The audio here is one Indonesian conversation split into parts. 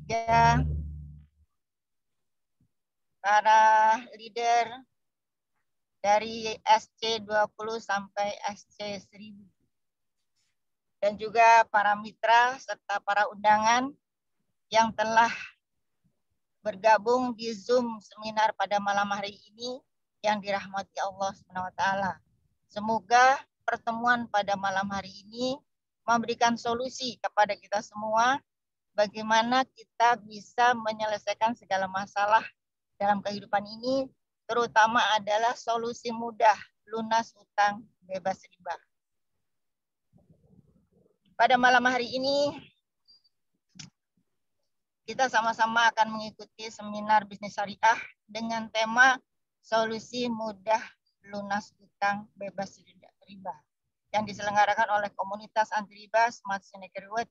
juga para leader dari SC20 sampai SC1000. Dan juga para mitra serta para undangan yang telah bergabung di Zoom seminar pada malam hari ini yang dirahmati Allah SWT. Semoga pertemuan pada malam hari ini memberikan solusi kepada kita semua bagaimana kita bisa menyelesaikan segala masalah dalam kehidupan ini, terutama adalah solusi mudah lunas utang bebas riba. Pada malam hari ini kita sama-sama akan mengikuti seminar bisnis syariah dengan tema solusi mudah lunas utang bebas riba yang diselenggarakan oleh komunitas anti riba Smart Syndicate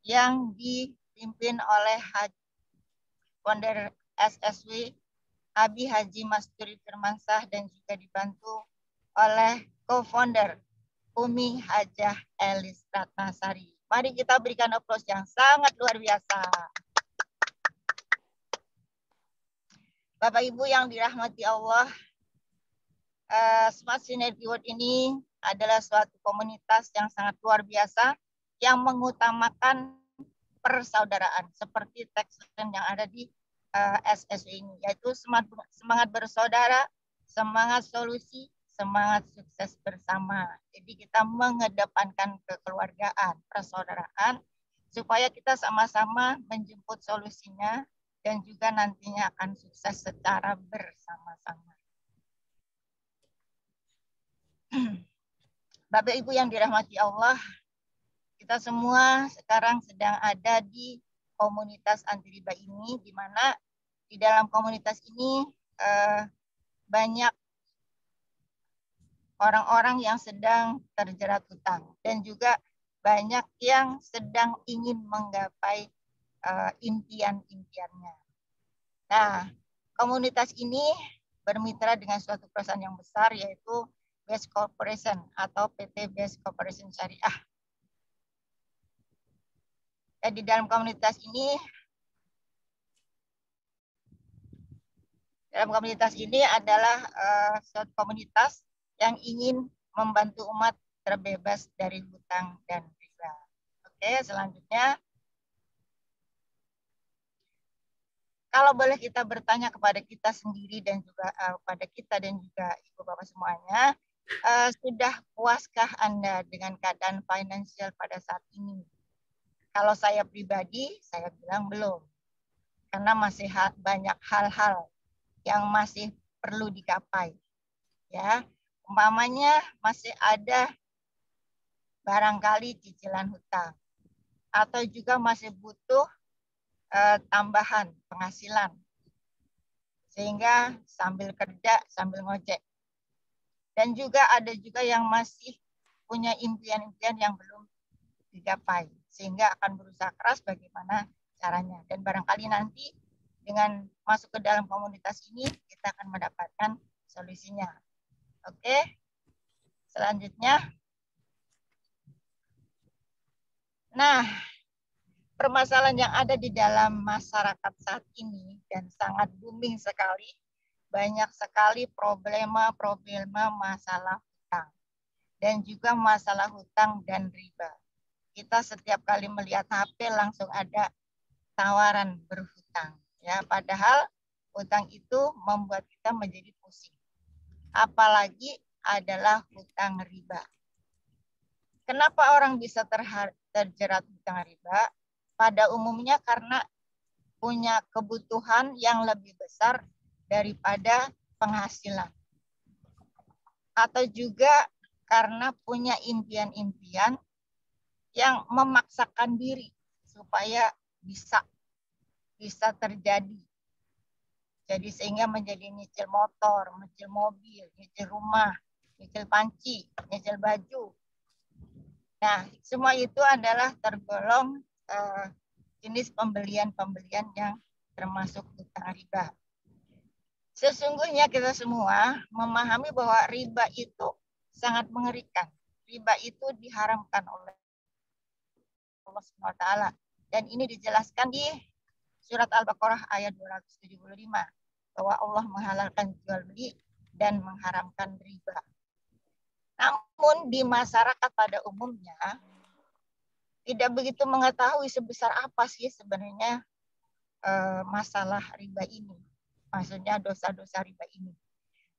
yang dipimpin oleh founder SSW Abi Haji Masturi Firmansah dan juga dibantu oleh co-founder Umi Hajah Elis Ratnasari. Mari kita berikan aplaus yang sangat luar biasa. Bapak Ibu yang dirahmati Allah, Smart Synergy ini adalah suatu komunitas yang sangat luar biasa yang mengutamakan persaudaraan seperti tagline yang ada di SSW ini, yaitu semangat bersaudara, semangat solusi, semangat sukses bersama. Jadi kita mengedepankan kekeluargaan, persaudaraan, supaya kita sama-sama menjemput solusinya dan juga nantinya akan sukses secara bersama-sama. Bapak Ibu yang dirahmati Allah, kita semua sekarang sedang ada di komunitas anti riba ini, di mana di dalam komunitas ini banyak orang-orang yang sedang terjerat hutang dan juga banyak yang sedang ingin menggapai impian-impiannya. Nah, komunitas ini bermitra dengan suatu perusahaan yang besar, yaitu Best Corporation atau PT Best Corporation Syariah. Dan di dalam komunitas ini, adalah suatu komunitas yang ingin membantu umat terbebas dari hutang dan riba. Oke, selanjutnya, kalau boleh kita bertanya kepada kita sendiri dan juga kepada kita dan juga Ibu Bapak semuanya, sudah puaskah Anda dengan keadaan finansial pada saat ini? Kalau saya pribadi, saya bilang belum. Karena masih banyak hal-hal yang masih perlu digapai. Ya, umpamanya masih ada barangkali cicilan hutang. Atau juga masih butuh tambahan penghasilan. Sehingga sambil kerja, sambil ngojek. Dan juga ada juga yang masih punya impian-impian yang belum digapai. Sehingga akan berusaha keras bagaimana caranya. Dan barangkali nanti dengan masuk ke dalam komunitas ini, kita akan mendapatkan solusinya. Oke. Selanjutnya. Nah, permasalahan yang ada di dalam masyarakat saat ini dan sangat booming sekali, banyak sekali problema masalah hutang dan juga masalah hutang dan riba. Kita setiap kali melihat HP langsung ada tawaran berhutang, ya. Padahal hutang itu membuat kita menjadi pusing. Apalagi adalah hutang riba. Kenapa orang bisa terjerat hutang riba? Pada umumnya karena punya kebutuhan yang lebih besar daripada penghasilan. Atau juga karena punya impian-impian yang memaksakan diri supaya bisa terjadi. Jadi sehingga menjadi nyicil motor, nyicil mobil, nyicil rumah, nyicil panci, nyicil baju. Nah, semua itu adalah tergolong jenis pembelian-pembelian yang termasuk hutang riba. Sesungguhnya kita semua memahami bahwa riba itu sangat mengerikan. Riba itu diharamkan oleh Allah SWT. Dan ini dijelaskan di surat Al-Baqarah ayat 275 bahwa Allah menghalalkan jual beli dan mengharamkan riba. Namun di masyarakat pada umumnya tidak begitu mengetahui sebesar apa sih sebenarnya masalah riba ini. Maksudnya dosa-dosa riba ini.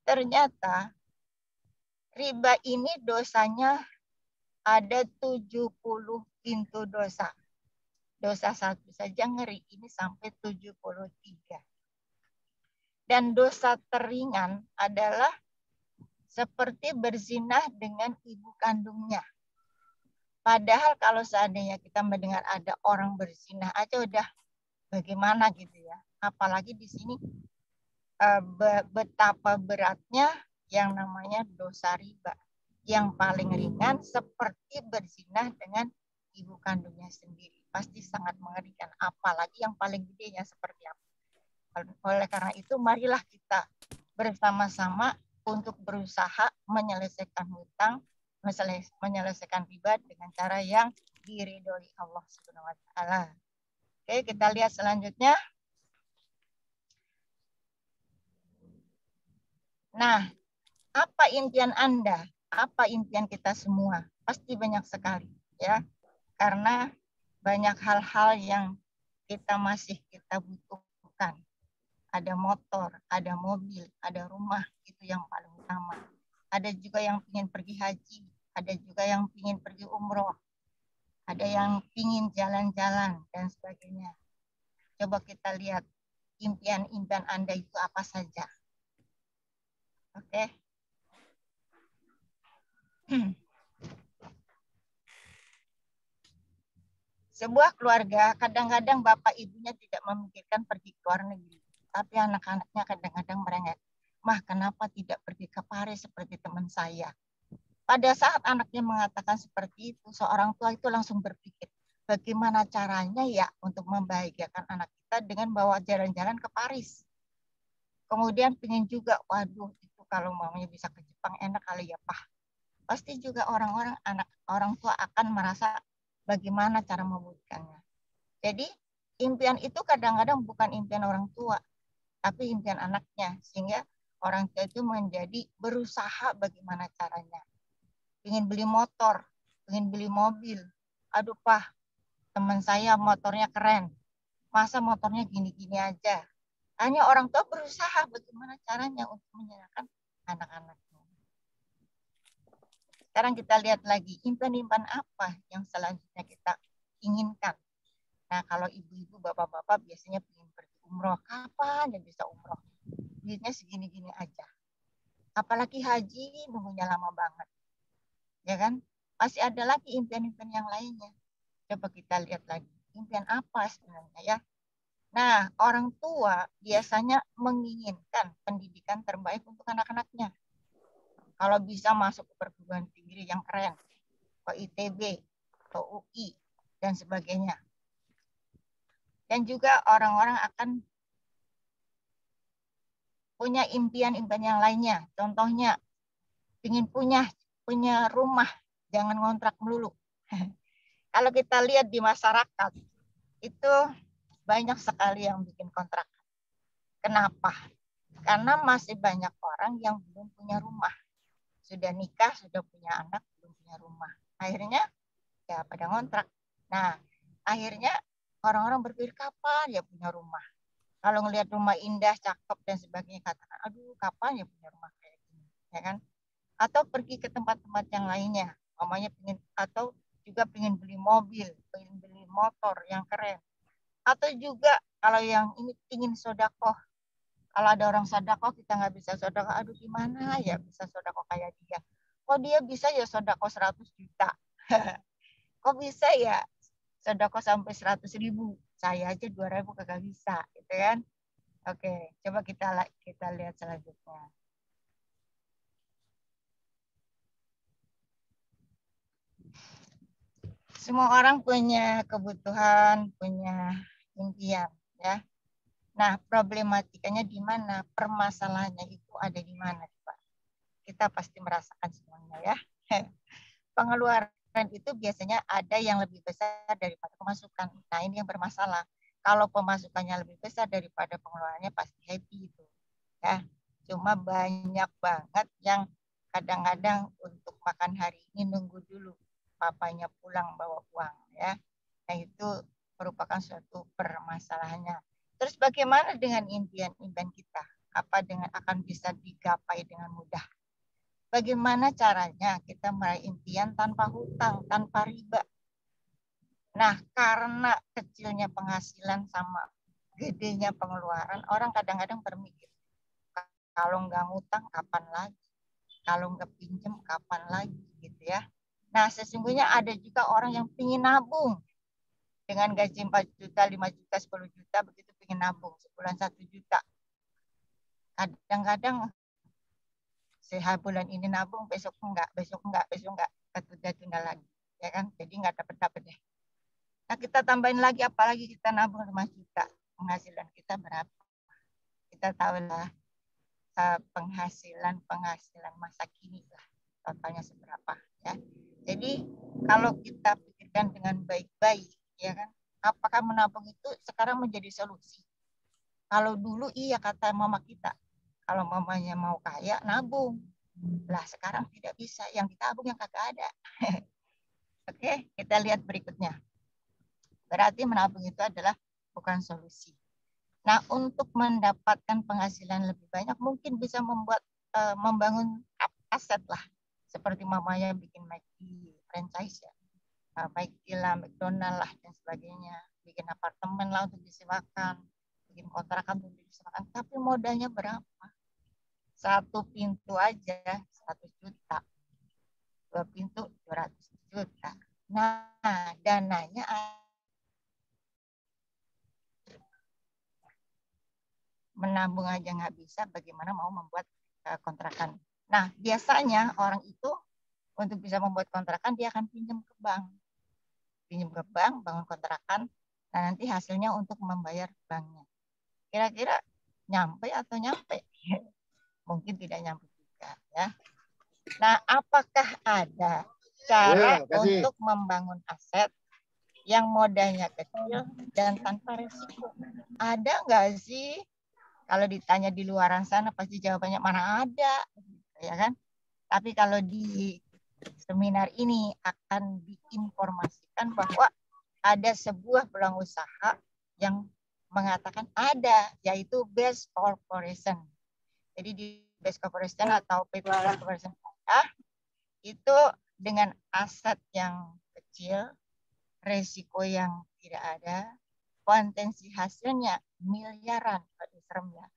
Ternyata riba ini dosanya ada 70 pintu dosa. Dosa satu saja ngeri, ini sampai 73. Dan dosa teringan adalah seperti berzinah dengan ibu kandungnya. Padahal kalau seandainya kita mendengar ada orang berzinah aja udah bagaimana gitu ya. Apalagi di sini betapa beratnya yang namanya dosa riba. Yang paling ringan seperti berzinah dengan ibu kandungnya sendiri. Pasti sangat mengerikan. Apalagi yang paling gedenya seperti apa. Oleh karena itu, marilah kita bersama-sama untuk berusaha menyelesaikan hutang, menyelesaikan riba dengan cara yang diridhoi Allah Subhanahu wa taala. Oke, kita lihat selanjutnya. Nah, apa impian Anda? Apa impian kita semua? Pasti banyak sekali, ya. Karena banyak hal-hal yang masih kita butuhkan. Ada motor, ada mobil, ada rumah, itu yang paling utama. Ada juga yang ingin pergi haji, ada juga yang ingin pergi umroh, ada yang ingin jalan-jalan, dan sebagainya. Coba kita lihat impian-impian Anda itu apa saja. Oke. Sebuah keluarga, kadang-kadang bapak ibunya tidak memikirkan pergi ke luar negeri. Tapi anak-anaknya kadang-kadang merengek. Mah, kenapa tidak pergi ke Paris seperti teman saya? Pada saat anaknya mengatakan seperti itu, seorang tua itu langsung berpikir, bagaimana caranya ya untuk membahagiakan anak kita dengan bawa jalan-jalan ke Paris. Kemudian pengen juga, waduh, itu kalau mamanya bisa ke Jepang enak kali ya, Pak. Pasti juga orang tua akan merasa bagaimana cara mewujudkannya. Jadi impian itu kadang-kadang bukan impian orang tua, tapi impian anaknya. Sehingga orang tua itu menjadi berusaha bagaimana caranya. Ingin beli motor, ingin beli mobil. Aduh Pak, teman saya motornya keren. Masa motornya gini-gini aja. Hanya orang tua berusaha bagaimana caranya untuk menyenangkan anak-anaknya. Sekarang kita lihat lagi, impian-impian apa yang selanjutnya kita inginkan. Nah, kalau ibu-ibu, bapak-bapak biasanya ingin pergi umroh. Kapan ya bisa umroh? Duitnya segini-gini aja. Apalagi haji, nunggunya lama banget. Ya kan? Masih ada lagi impian-impian yang lainnya. Coba kita lihat lagi. Impian apa sebenarnya ya? Nah, orang tua biasanya menginginkan pendidikan terbaik untuk anak-anaknya. Kalau bisa masuk ke perguruan tinggi yang keren, ke ITB, ke UI, dan sebagainya. Dan juga orang-orang akan punya impian-impian yang lainnya. Contohnya, ingin punya rumah, jangan ngontrak melulu. Kalau kita lihat di masyarakat, itu banyak sekali yang bikin kontrak. Kenapa? Karena masih banyak orang yang belum punya rumah. Sudah nikah, sudah punya anak, belum punya rumah. Akhirnya ya pada ngontrak. Nah, akhirnya orang-orang berpikir kapan ya punya rumah. Kalau ngelihat rumah indah, cakep dan sebagainya, katakan, aduh kapan ya punya rumah kayak gini, ya kan? Atau pergi ke tempat-tempat yang lainnya, mamanya pengen, atau juga pengen beli mobil, pengen beli motor yang keren. Atau juga kalau yang ini ingin sodakoh, kalau ada orang sodakoh kita nggak bisa sodakoh, aduh gimana ya bisa sodakoh kayak dia? Kok dia bisa ya sodakoh 100 juta? Kok bisa ya sodakoh sampai 100.000? Saya aja 2.000 kagak bisa, gitu kan? Oke, coba kita lihat selanjutnya. Semua orang punya kebutuhan, punya impian, ya. Nah, problematikanya di mana? Permasalahannya itu ada di mana, Pak? Kita pasti merasakan semuanya, ya. Pengeluaran itu biasanya ada yang lebih besar daripada pemasukan. Nah, ini yang bermasalah. kalau pemasukannya lebih besar daripada pengeluarannya pasti happy itu. Ya, cuma banyak banget yang kadang-kadang untuk makan hari ini nunggu dulu papanya pulang bawa uang ya. Nah itu merupakan suatu permasalahannya. Terus bagaimana dengan impian-impian kita? Apa dengan akan bisa digapai dengan mudah? Bagaimana caranya kita meraih impian tanpa hutang, tanpa riba? Nah, karena kecilnya penghasilan sama gedenya pengeluaran, orang kadang-kadang berpikir, kalau nggak ngutang kapan lagi? Kalau nggak pinjem kapan lagi? Gitu ya. Nah, sesungguhnya ada juga orang yang pingin nabung. Dengan gaji 4 juta, 5 juta, 10 juta, begitu pingin nabung. Sebulan 1 juta. Kadang-kadang bulan ini nabung, besok enggak, besok enggak, besok enggak. Tunda lagi. Ya kan? Jadi nggak dapat-dapat deh. Nah, kita tambahin lagi, apalagi kita nabung 5 juta. Penghasilan kita berapa? Kita tahu lah penghasilan masa kini lah. Totalnya seberapa. Ya. Jadi, kalau kita pikirkan dengan baik-baik, ya kan, apakah menabung itu sekarang menjadi solusi? Kalau dulu iya kata mama kita, kalau mamanya mau kaya nabung. Lah sekarang tidak bisa, yang ditabung yang kagak ada. Oke, kita lihat berikutnya. Berarti menabung itu adalah bukan solusi. Nah, untuk mendapatkan penghasilan lebih banyak mungkin bisa membangun aset lah. Seperti mamanya bikin McD franchise ya. McD lah, McDonald lah dan sebagainya. Bikin apartemen lah untuk disewakan, bikin kontrakan untuk disewakan. Tapi modalnya berapa? 1 pintu aja 100 juta. 2 pintu 200 juta. Nah, dananya menabung aja nggak bisa, bagaimana mau membuat kontrakan. Nah, biasanya orang itu untuk bisa membuat kontrakan, dia akan pinjam ke bank. Pinjam ke bank, bangun kontrakan, nah nanti hasilnya untuk membayar banknya. Kira-kira nyampe atau nyampe? Mungkin tidak nyampe juga. Ya. Nah, apakah ada cara untuk membangun aset yang modalnya kecil dan tanpa risiko? Ada nggak sih? Kalau ditanya di luaran sana pasti jawabannya mana ada, ya kan? Tapi kalau di seminar ini akan diinformasikan bahwa ada sebuah peluang usaha yang mengatakan ada, yaitu Best Corporation. Jadi di Best Corporation atau PT Corporation itu dengan aset yang kecil, resiko yang tidak ada, potensi hasilnya miliaran. Serem ya.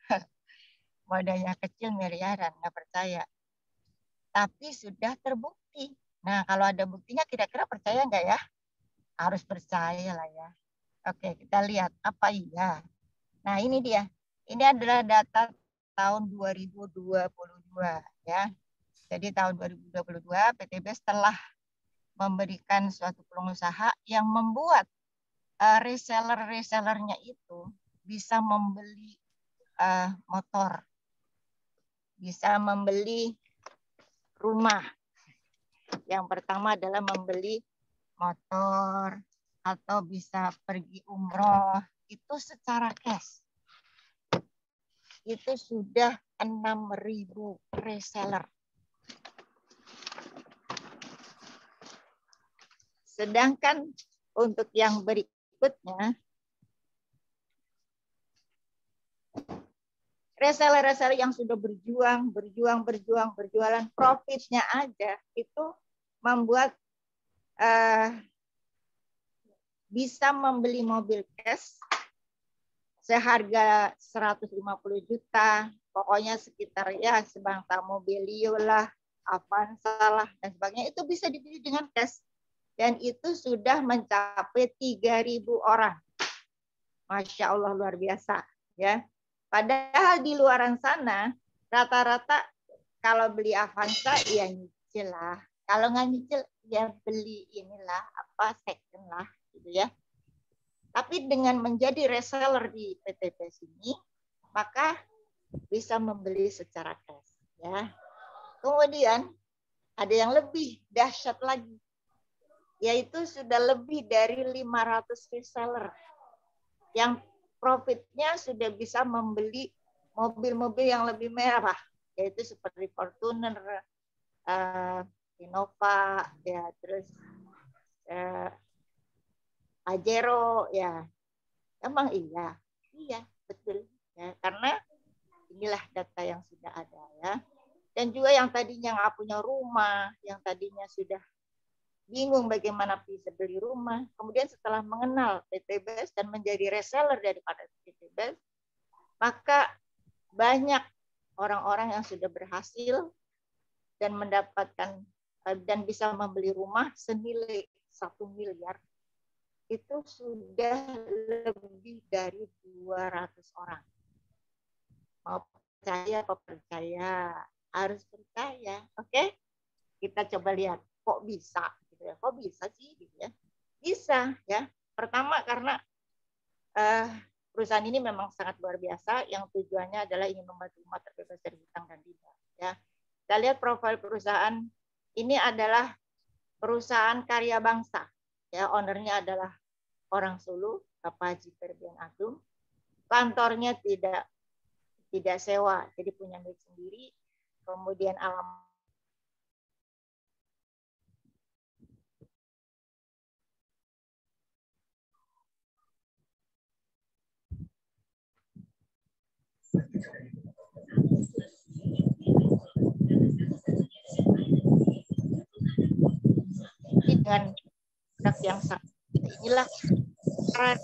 Modalnya kecil miliaran, nggak percaya. Tapi sudah terbukti. Nah, kalau ada buktinya kira-kira percaya nggak ya? Harus percaya lah ya. Oke, kita lihat apa iya. Nah, ini dia. Ini adalah data tahun 2022 ya. Jadi tahun 2022 PTBS telah memberikan suatu peluang usaha yang membuat reseller-resellernya itu bisa membeli motor, bisa membeli rumah. Yang pertama adalah membeli motor atau bisa pergi umroh, itu secara cash. Itu sudah 6.000 reseller. Sedangkan untuk yang berikutnya, reseller-reseller yang sudah berjualan, profitnya aja itu membuat bisa membeli mobil cash seharga 150 juta, pokoknya sekitar ya sebangsa Mobilio lah, Avanza lah, dan sebagainya, itu bisa dibeli dengan cash. Dan itu sudah mencapai 3.000 orang. Masya Allah, luar biasa. Ya. Padahal di luaran sana, rata-rata kalau beli Avanza, ya nyicil lah. Kalau nggak nyicil, ya beli inilah, second lah. Gitu ya. Tapi dengan menjadi reseller di PTBS ini, maka bisa membeli secara cash. Ya. Kemudian, ada yang lebih dahsyat lagi, yaitu sudah lebih dari 500 reseller yang profitnya sudah bisa membeli mobil-mobil yang lebih mewah, yaitu seperti Fortuner, Innova, ya, terus Pajero, ya. Emang iya, iya betul, ya, karena inilah data yang sudah ada, ya. Dan juga yang tadinya nggak punya rumah, yang tadinya sudah bingung bagaimana bisa beli rumah, kemudian setelah mengenal PT BES dan menjadi reseller daripada PT BES, maka banyak orang-orang yang sudah berhasil dan mendapatkan dan bisa membeli rumah senilai 1 miliar. Itu sudah lebih dari 200 orang. Mau percaya apa percaya? Harus percaya. Oke? Kita coba lihat kok bisa gitu ya. Kok bisa sih gitu ya? Bisa ya. Pertama karena perusahaan ini memang sangat luar biasa yang tujuannya adalah ingin membantu umat terbebas dari hutang dan riba, ya. Kita lihat profil perusahaan ini adalah perusahaan karya bangsa, ya. Ownernya adalah orang Sulu, Bapak Haji Ferdian Agung. Kantornya tidak sewa, jadi punya milik sendiri. Kemudian alam dengan produk yang sama. Inilah cara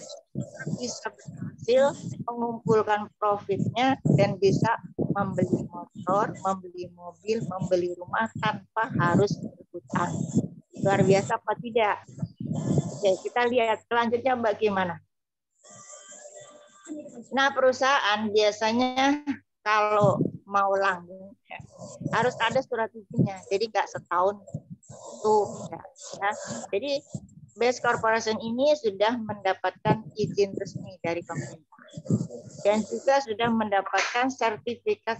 bisa berhasil mengumpulkan profitnya dan bisa membeli motor, membeli mobil, membeli rumah tanpa harus berhutang. Luar biasa apa tidak? Oke, kita lihat selanjutnya bagaimana. Nah, perusahaan biasanya kalau mau langgeng ya, harus ada surat izinnya. Jadi nggak setahun itu ya. Jadi BES Corporation ini sudah mendapatkan izin resmi dari pemerintah dan juga sudah mendapatkan sertifikat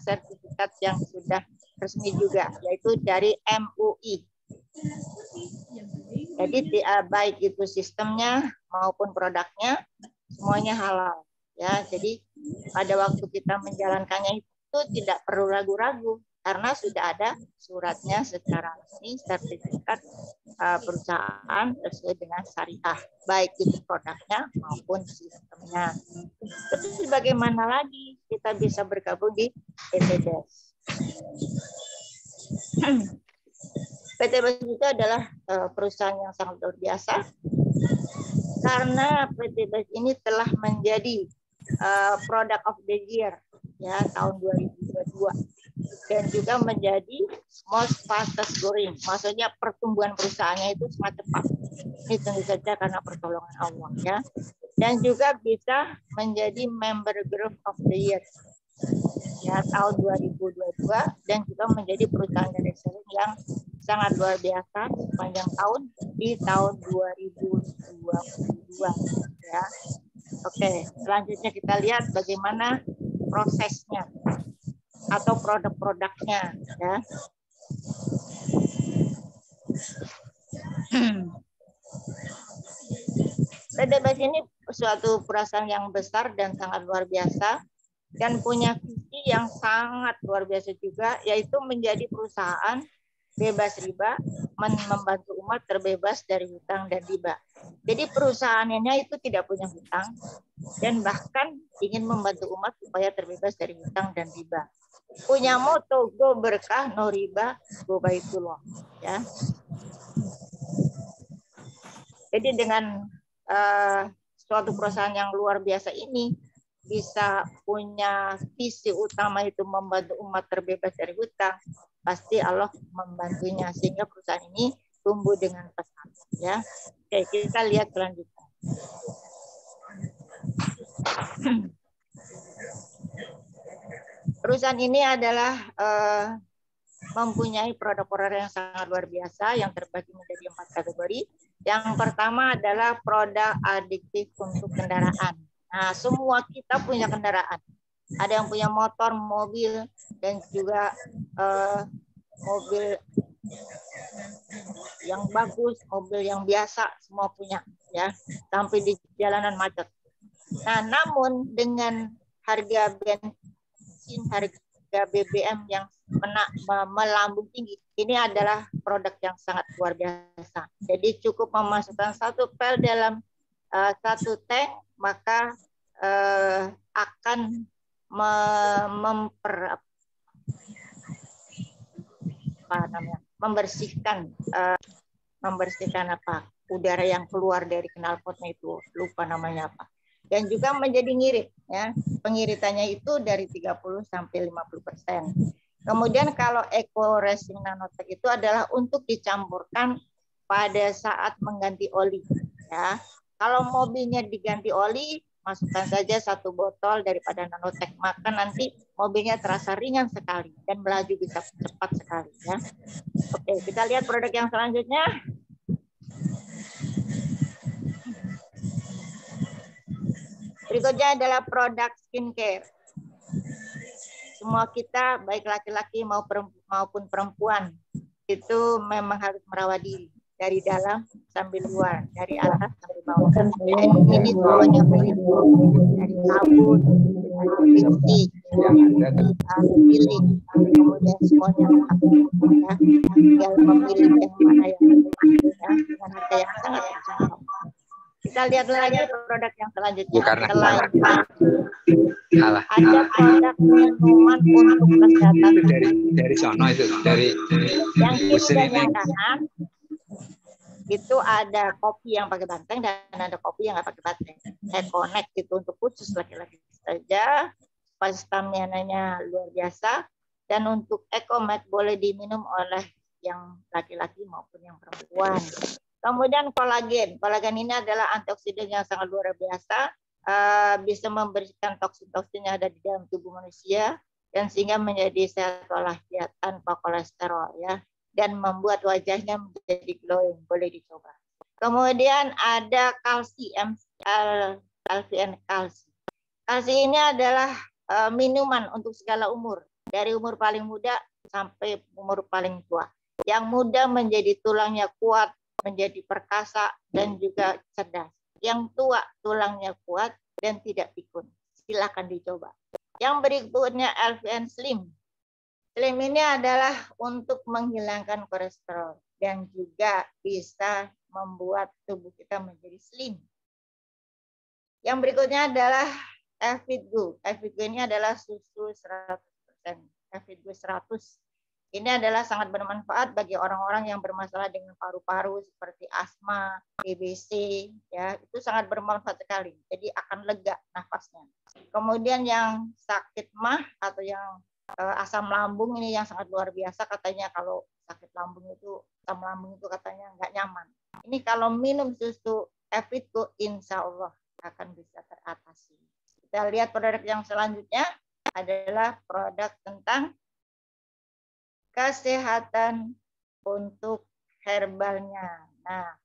yang sudah resmi juga, yaitu dari MUI. Jadi baik itu sistemnya maupun produknya semuanya halal, ya. Jadi pada waktu kita menjalankannya itu tidak perlu ragu-ragu karena sudah ada suratnya secara resmi, sertifikat perusahaan sesuai dengan syariah, baik itu produknya maupun sistemnya. Terus bagaimana lagi kita bisa bergabung di PT BES? PT BES itu adalah perusahaan yang sangat luar biasa karena PT BES ini telah menjadi Product of the Year ya tahun 2022 dan juga menjadi most fastest growing. Maksudnya pertumbuhan perusahaannya itu sangat cepat. Ini tentu saja karena pertolongan Allah ya. Dan juga bisa menjadi member group of the year ya tahun 2022 dan juga menjadi perusahaan dari reseller yang sangat luar biasa sepanjang tahun di tahun 2022 ya. Oke, selanjutnya kita lihat bagaimana prosesnya atau produk-produknya ya. PT BES ini suatu perusahaan yang besar dan sangat luar biasa dan punya visi yang sangat luar biasa juga, yaitu menjadi perusahaan bebas riba, membantu umat terbebas dari hutang dan riba. Jadi perusahaannya itu tidak punya hutang dan bahkan ingin membantu umat supaya terbebas dari hutang dan riba. Punya moto go berkah no riba go baitullah ya. Jadi dengan suatu perusahaan yang luar biasa ini bisa punya visi utama itu membantu umat terbebas dari hutang, pasti Allah membantunya sehingga perusahaan ini tumbuh dengan pesat ya. Oke, kita lihat selanjutnya. Perusahaan ini adalah mempunyai produk-produk yang sangat luar biasa yang terbagi menjadi 4 kategori. Yang pertama adalah produk adiktif untuk kendaraan. Nah, semua kita punya kendaraan. Ada yang punya motor, mobil, dan juga mobil yang bagus, mobil yang biasa, semua punya, ya. Sampai di jalanan macet. Nah, namun dengan harga bensin, harga BBM yang melambung tinggi, ini adalah produk yang sangat luar biasa. Jadi cukup memasukkan 1 pel dalam 1 tank, maka akan membersihkan udara yang keluar dari knalpotnya itu, lupa namanya apa. Dan juga menjadi ngirit, ya. Pengiritannya itu dari 30 sampai 50%. Kemudian kalau Eco Racing Nanotech itu adalah untuk dicampurkan pada saat mengganti oli, ya. Kalau mobilnya diganti oli, masukkan saja 1 botol daripada Nanotech, maka nanti mobilnya terasa ringan sekali dan melaju bisa cepat sekali, ya. Oke, kita lihat produk yang selanjutnya. Berikutnya adalah produk skincare. Semua kita, baik laki-laki maupun perempuan, itu memang harus merawat diri. Dari dalam sampai luar, dari atas sampai bawah. Ini semuanya dari sabun, dari lipstick, peeling, kemudian semuanya ya. Tinggal memilih yang mana yang ya, dengan harga yang sangat terjangkau. Kita lihat lagi produk yang selanjutnya. Selain ada produk minuman untuk kesehatan. Dari sono itu, dari yang kiri dan yang kanan itu ada kopi yang pakai banteng dan ada kopi yang nggak pakai banteng. Connect itu untuk khusus laki-laki saja. Staminanya luar biasa. Dan untuk EcoMax boleh diminum oleh yang laki-laki maupun yang perempuan. Kemudian kolagen. Kolagen ini adalah antioksidan yang sangat luar biasa. Bisa membersihkan toksin-toksin yang ada di dalam tubuh manusia dan sehingga menjadi sehat walafiat tanpa kolesterol, ya. Dan membuat wajahnya menjadi glowing, boleh dicoba. Kemudian ada kalsi, LVN kalsi. Kalsi ini adalah minuman untuk segala umur, dari umur paling muda sampai umur paling tua. Yang muda menjadi tulangnya kuat, menjadi perkasa dan juga cerdas. Yang tua tulangnya kuat dan tidak pikun. Silakan dicoba. Yang berikutnya LVN Slim. Slim ini adalah untuk menghilangkan kolesterol dan juga bisa membuat tubuh kita menjadi slim. Yang berikutnya adalah Evitgo. Evitgo ini adalah susu 100%. Evitgo 100. Ini adalah sangat bermanfaat bagi orang-orang yang bermasalah dengan paru-paru seperti asma, TBC, ya, itu sangat bermanfaat sekali. Jadi akan lega nafasnya. Kemudian yang sakit mah atau yang asam lambung ini yang sangat luar biasa, katanya kalau sakit lambung itu, asam lambung itu katanya nggak nyaman. Ini kalau minum susu Evitgo, insya Allah akan bisa teratasi. Kita lihat produk yang selanjutnya adalah produk tentang kesehatan untuk herbalnya. Nah,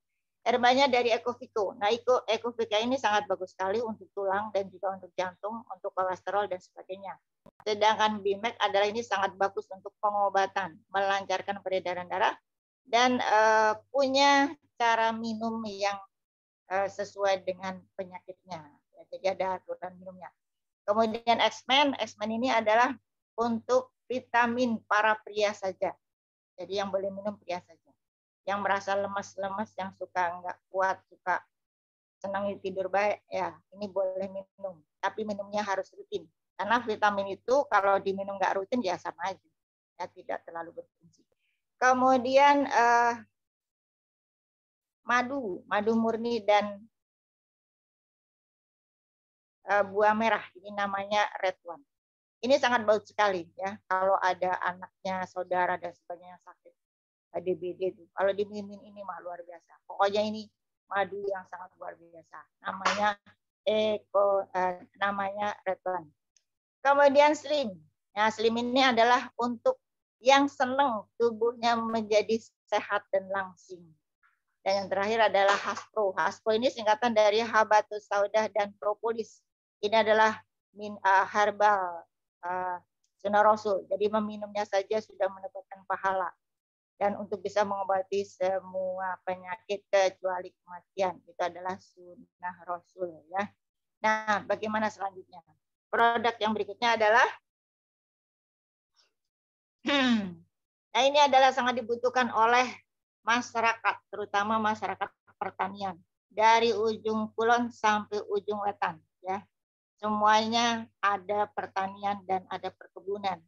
herbalnya dari Ecovico. Nah, Ecovico ini sangat bagus sekali untuk tulang dan juga untuk jantung, untuk kolesterol dan sebagainya. Sedangkan Bimek adalah ini sangat bagus untuk pengobatan, melancarkan peredaran darah, dan punya cara minum yang sesuai dengan penyakitnya. Ya, jadi ada aturan minumnya. Kemudian X-Men ini adalah untuk vitamin para pria saja. Jadi yang boleh minum pria saja. Yang merasa lemas-lemas, yang suka nggak kuat, suka senang tidur baik, ya ini boleh minum. Tapi minumnya harus rutin. Karena vitamin itu kalau diminum nggak rutin ya sama aja, ya tidak terlalu berfungsi. Kemudian madu murni dan buah merah, ini namanya Red One. Ini sangat bagus sekali, ya. Kalau ada anaknya, saudara dan sebagainya sakit DBD itu, kalau diminum ini mah luar biasa. Pokoknya ini madu yang sangat luar biasa. Namanya Red One. Kemudian Slim. Nah, Slim ini adalah untuk yang senang tubuhnya menjadi sehat dan langsing. Dan yang terakhir adalah Haspro. Haspro ini singkatan dari Habatus Sauda dan Propolis. Ini adalah herbal sunnah Rasul. Jadi meminumnya saja sudah mendapatkan pahala. Dan untuk bisa mengobati semua penyakit kecuali kematian. Itu adalah sunnah Rasul, ya. Nah, bagaimana selanjutnya? Produk yang berikutnya adalah nah, ini adalah sangat dibutuhkan oleh masyarakat, terutama masyarakat pertanian, dari ujung kulon sampai ujung wetan, ya. Semuanya ada pertanian dan ada perkebunan.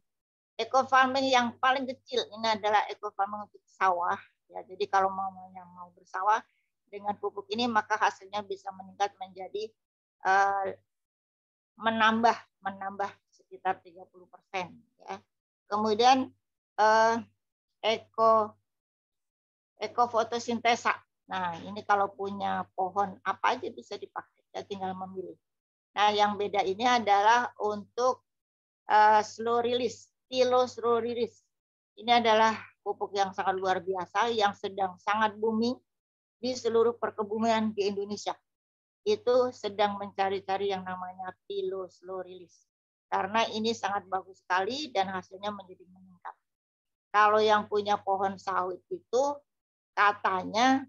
Eco farming yang paling kecil ini adalah eco farming untuk sawah, ya. Jadi kalau mau bersawah dengan pupuk ini, maka hasilnya bisa meningkat menjadi menambah sekitar 30%, ya. Kemudian eko fotosintesa. Nah, ini kalau punya pohon apa aja bisa dipakai, ya tinggal memilih. Nah, yang beda ini adalah untuk slow release, slow release. Ini adalah pupuk yang sangat luar biasa yang sedang sangat booming di seluruh perkebunan di Indonesia. Itu sedang mencari-cari yang namanya slow release. Karena ini sangat bagus sekali dan hasilnya menjadi meningkat. Kalau yang punya pohon sawit itu katanya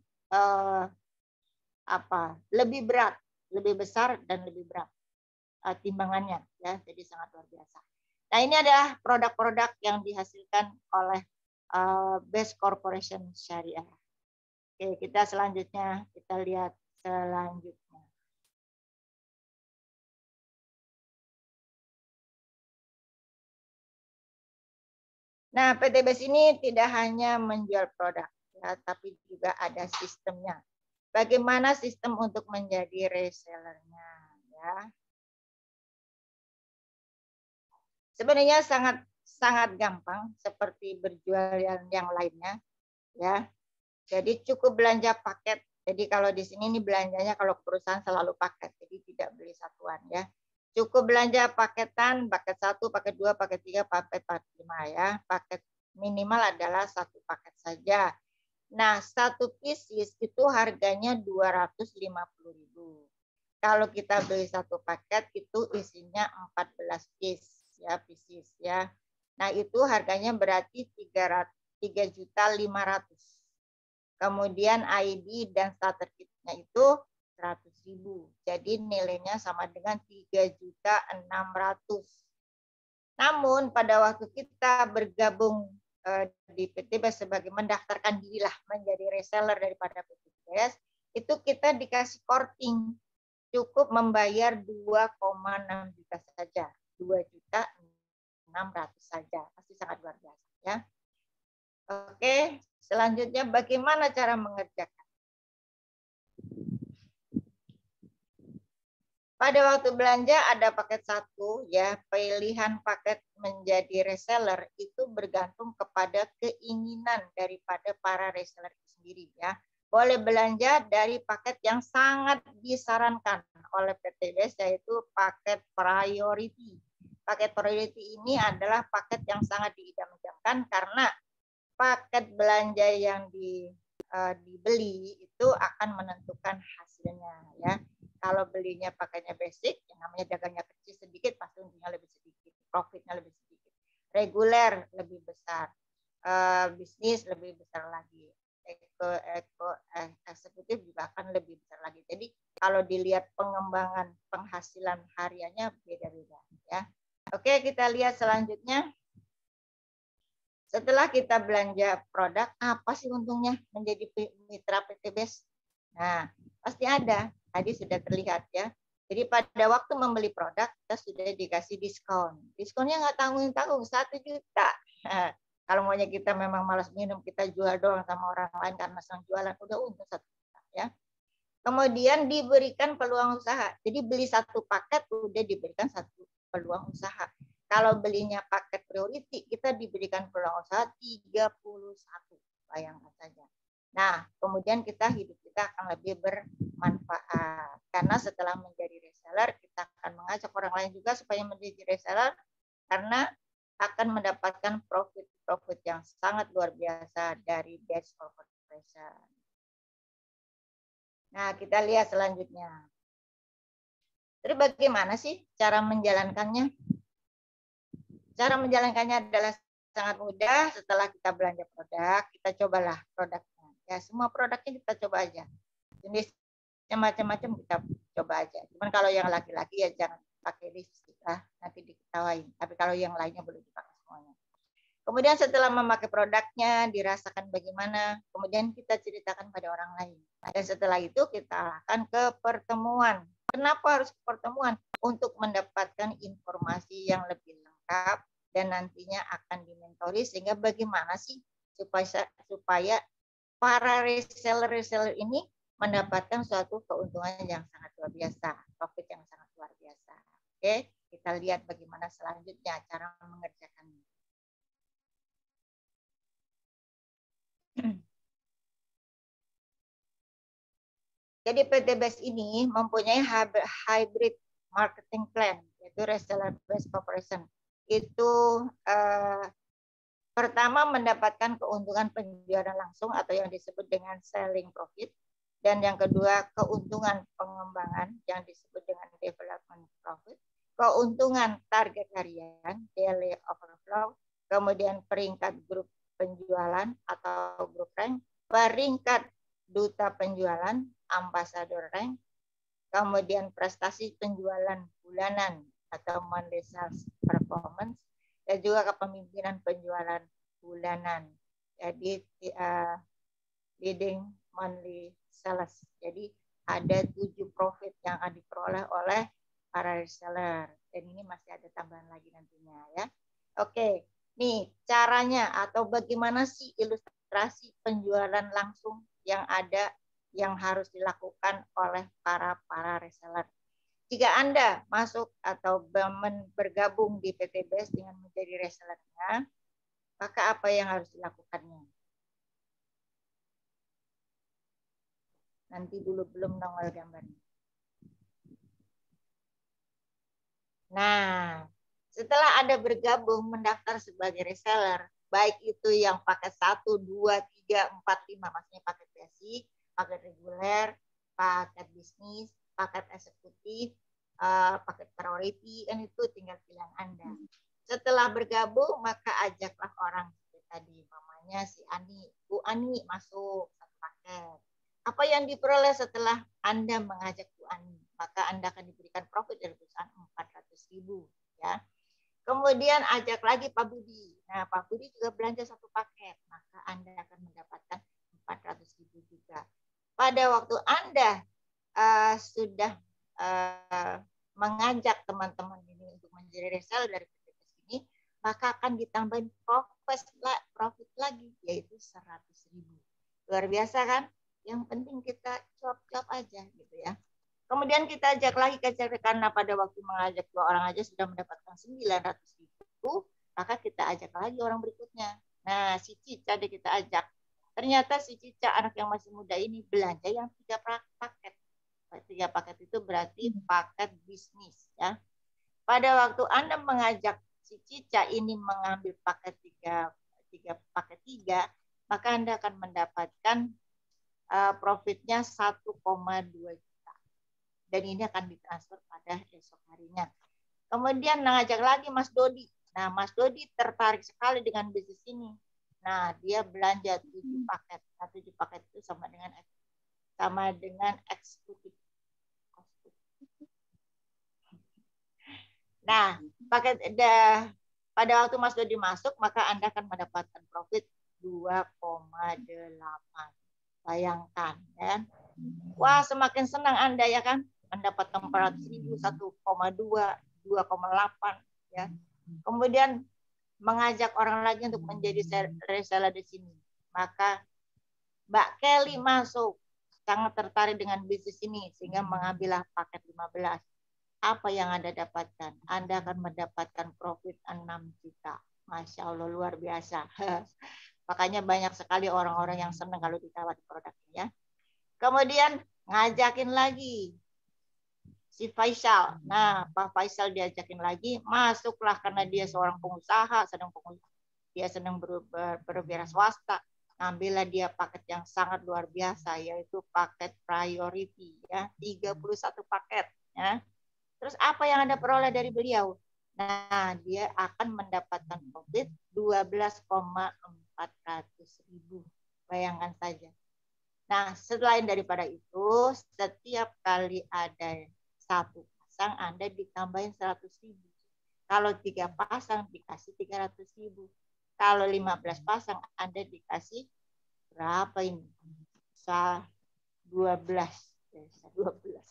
lebih berat, lebih besar dan lebih berat timbangannya, ya. Jadi sangat luar biasa. Nah, ini adalah produk-produk yang dihasilkan oleh Best Corporation Syariah. Oke, kita selanjutnya kita lihat selanjutnya. Nah, PT BES ini tidak hanya menjual produk, ya, tapi juga ada sistemnya. Bagaimana sistem untuk menjadi resellernya, ya? Sebenarnya sangat gampang seperti berjual yang lainnya, ya. Jadi cukup belanja paket. Jadi kalau di sini ini belanjanya kalau perusahaan selalu paket, jadi tidak beli satuan, ya. Cukup belanja paketan, paket 1, paket 2, paket 3, paket 5, ya. Paket minimal adalah 1 paket saja. Nah, 1 pieces itu harganya 250.000. Kalau kita beli 1 paket itu isinya 14 piece, ya, pieces, ya. Nah, itu harganya berarti 3.500.000. Kemudian ID dan starter kit-nya itu 100.000. Jadi nilainya sama dengan 3.600.000. Namun pada waktu kita bergabung di PT BES sebagai mendaftarkan dirilah menjadi reseller daripada PT BES, itu kita dikasih korting. Cukup membayar 2,6 juta saja. 2.600.000 saja. Pasti sangat luar biasa, ya. Oke, selanjutnya bagaimana cara mengerjakan? Pada waktu belanja ada paket 1, ya. Pilihan paket menjadi reseller itu bergantung kepada keinginan daripada para reseller itu sendiri, ya. Boleh belanja dari paket yang sangat disarankan oleh PT BES, yaitu paket priority. Paket priority ini adalah paket yang sangat diidam-idamkan karena paket belanja yang dibeli itu akan menentukan hasilnya, ya. Kalau belinya pakainya basic, yang namanya dagangnya kecil sedikit, pasti untungnya lebih sedikit, profitnya lebih sedikit. Reguler lebih besar, bisnis lebih besar lagi, eksekutif juga akan lebih besar lagi. Jadi kalau dilihat pengembangan penghasilan hariannya beda-beda, ya. Oke, kita lihat selanjutnya. Setelah kita belanja produk, apa sih untungnya menjadi mitra PT BES? Nah, pasti ada. Tadi sudah terlihat, ya. Jadi pada waktu membeli produk, kita sudah dikasih diskon. Diskonnya nggak tanggung-tanggung, 1 juta. Nah, kalau maunya kita memang malas minum, kita jual doang sama orang lain karena sang jualan, udah untung 1 juta, ya. Kemudian diberikan peluang usaha. Jadi beli 1 paket, udah diberikan 1 peluang usaha. Kalau belinya paket priority, kita diberikan peluang usaha 31. Bayangkan saja. Nah, kemudian hidup kita akan lebih bermanfaat. Karena setelah menjadi reseller, kita akan mengajak orang lain juga supaya menjadi reseller, karena akan mendapatkan profit yang sangat luar biasa dari Best Corporation. Nah, kita lihat selanjutnya. Terus bagaimana sih cara menjalankannya? Cara menjalankannya adalah sangat mudah. Setelah kita belanja produk, kita cobalah produknya. Ya, semua produknya kita coba aja. Jenis Yang macam-macam kita coba aja. Cuman kalau yang laki-laki ya jangan pakai lipstick lah, nanti diketawain. Tapi kalau yang lainnya boleh dipakai semuanya. Kemudian setelah memakai produknya, dirasakan bagaimana, kemudian kita ceritakan pada orang lain. Dan setelah itu kita akan ke pertemuan. Kenapa harus ke pertemuan? Untuk mendapatkan informasi yang lebih lengkap dan nantinya akan dimentori sehingga bagaimana sih supaya para reseller ini mendapatkan suatu keuntungan yang sangat luar biasa, profit yang sangat luar biasa. Oke, kita lihat bagaimana selanjutnya cara mengerjakannya. Jadi PT BES ini mempunyai hybrid marketing plan, yaitu reseller based operation. Itu pertama mendapatkan keuntungan penjualan langsung atau yang disebut dengan selling profit. Dan yang kedua keuntungan pengembangan yang disebut dengan development profit. Keuntungan target harian, daily overflow. Kemudian peringkat grup penjualan atau grup rank. Peringkat duta penjualan, ambassador rank, kemudian prestasi penjualan bulanan atau monthly sales performance, dan juga kepemimpinan penjualan bulanan. Jadi leading monthly sales. Jadi ada 7 profit yang akan diperoleh oleh para reseller. Dan ini masih ada tambahan lagi nantinya ya. Oke, nih caranya atau bagaimana sih ilustrasi penjualan langsung yang ada yang harus dilakukan oleh para reseller. Jika Anda masuk atau bergabung di PT BES dengan menjadi resellernya, maka apa yang harus dilakukannya? Nanti dulu belum nongol gambarnya. Nah, setelah Anda bergabung mendaftar sebagai reseller, baik itu yang paket 1, 2, 3, 4, 5, maksudnya paket basic, paket reguler, paket bisnis, paket eksekutif, paket priority, kan itu tinggal pilihan Anda. Setelah bergabung, maka ajaklah orang seperti tadi, mamanya si Ani, Bu Ani masuk satu paket. Apa yang diperoleh setelah Anda mengajak Bu Ani? Maka Anda akan diberikan profit dari perusahaan 400.000 ya. Kemudian ajak lagi Pak Budi. Nah, Pak Budi juga belanja satu paket, maka Anda akan mendapatkan 400.000 juga. Pada waktu Anda sudah mengajak teman-teman ini untuk menjadi reseller dari PT ini, maka akan ditambahin profit lagi, yaitu 100.000. Luar biasa kan? Yang penting kita cuap-cuap aja gitu ya. Kemudian kita ajak lagi karena pada waktu mengajak 2 orang aja sudah mendapatkan 900.000, maka kita ajak lagi orang berikutnya. Nah, si Cica kita ajak. Ternyata si Cica anak yang masih muda ini belanja yang 3 paket. 3 paket itu berarti paket bisnis ya. Pada waktu Anda mengajak si Cica ini mengambil paket 3 paket 3, maka Anda akan mendapatkan profitnya 1,2 juta. Dan ini akan ditransfer pada esok harinya. Kemudian ngajak lagi Mas Dodi. Nah, Mas Dodi tertarik sekali dengan bisnis ini. Nah, dia belanja 7 paket. Nah, 7 paket itu sama dengan eksekutif. Nah, pada waktu Mas Dodi masuk, maka Anda akan mendapatkan profit 2,8. Bayangkan, ya. Wah, semakin senang Anda ya kan, mendapatkan 400.000, 1,2, 2,8 ya. Kemudian mengajak orang lagi untuk menjadi reseller di sini. Maka Mbak Kelly masuk, sangat tertarik dengan bisnis ini sehingga mengambillah paket 15. Apa yang Anda dapatkan? Anda akan mendapatkan profit 6 juta. Masya Allah, luar biasa. Makanya banyak sekali orang-orang yang senang kalau ditawari produknya ya. Kemudian ngajakin lagi si Faisal. Nah, Pak Faisal diajakin lagi, masuklah karena dia seorang pengusaha, dia sedang berwira swasta. Ambillah dia paket yang sangat luar biasa, yaitu paket priority ya, 31 paket ya. Terus apa yang Anda peroleh dari beliau? Nah, dia akan mendapatkan profit 12,400.000. Bayangkan saja. Nah, selain daripada itu, setiap kali ada satu pasang, Anda ditambahin 100.000. Kalau 3 pasang, dikasih 300.000. Kalau 15 pasang, Anda dikasih berapa ini? 12. 1.200.000.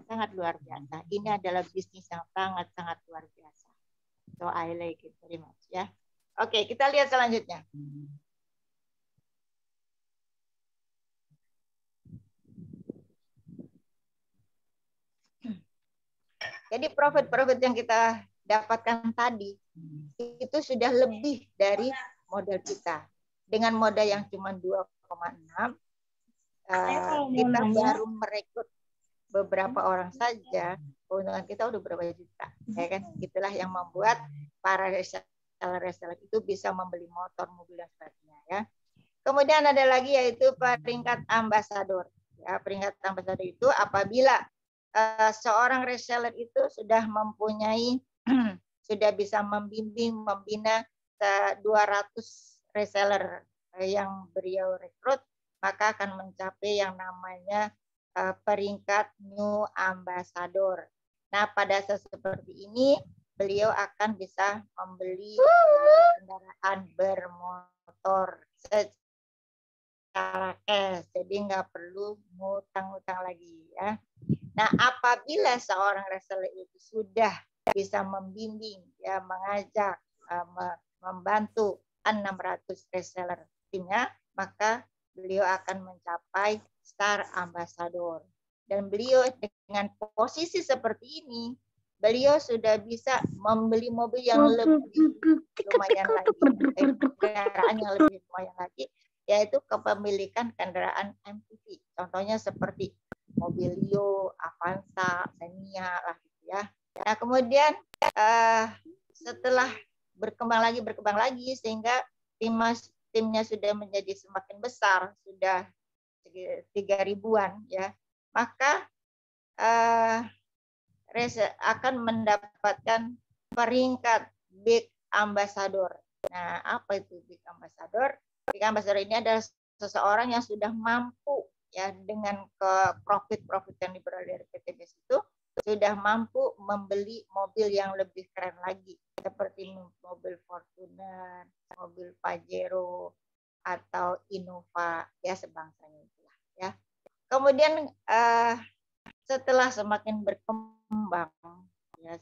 Sangat luar biasa. Ini adalah bisnis yang sangat-sangat luar biasa. So, I like it very much. Ya. Oke, kita lihat selanjutnya. Jadi profit-profit yang kita dapatkan tadi itu sudah lebih dari modal kita. Dengan modal yang cuma 2,6, kita baru merekrut beberapa orang saja, keuntungan kita udah berapa juta, ya kan? Itulah yang membuat para reseller itu bisa membeli motor, mobil dan sebagainya, ya. Kemudian ada lagi yaitu peringkat ambasador. Ya, peringkat ambasador itu apabila seorang reseller itu sudah mempunyai sudah bisa membimbing, membina 200 reseller yang beliau rekrut, maka akan mencapai yang namanya peringkat new ambassador. Nah, pada saat seperti ini, beliau akan bisa membeli kendaraan bermotor secara cash, jadi nggak perlu ngutang-ngutang lagi, ya. Nah, apabila seorang reseller itu sudah bisa membimbing, ya, mengajak, membantu 600 reseller timnya, maka beliau akan mencapai Star Ambassador. Dan beliau dengan posisi seperti ini, beliau sudah bisa membeli mobil yang lebih lumayan lagi, kendaraan yang lebih lumayan lagi, yaitu kepemilikan kendaraan MPV. Contohnya seperti Mobilio, Avanza, Xenia lah gitu ya. Nah, kemudian setelah berkembang lagi sehingga timnya sudah menjadi semakin besar, sudah 3.000-an ya. Maka akan mendapatkan peringkat Big Ambassador. Nah, apa itu Big Ambassador? Big Ambassador ini adalah seseorang yang sudah mampu, ya, dengan profit yang diperoleh dari PTBS itu sudah mampu membeli mobil yang lebih keren lagi, seperti mobil Fortuner, mobil Pajero, atau Innova, ya, sebangsanya itulah, ya. Kemudian setelah semakin berkembang, ya,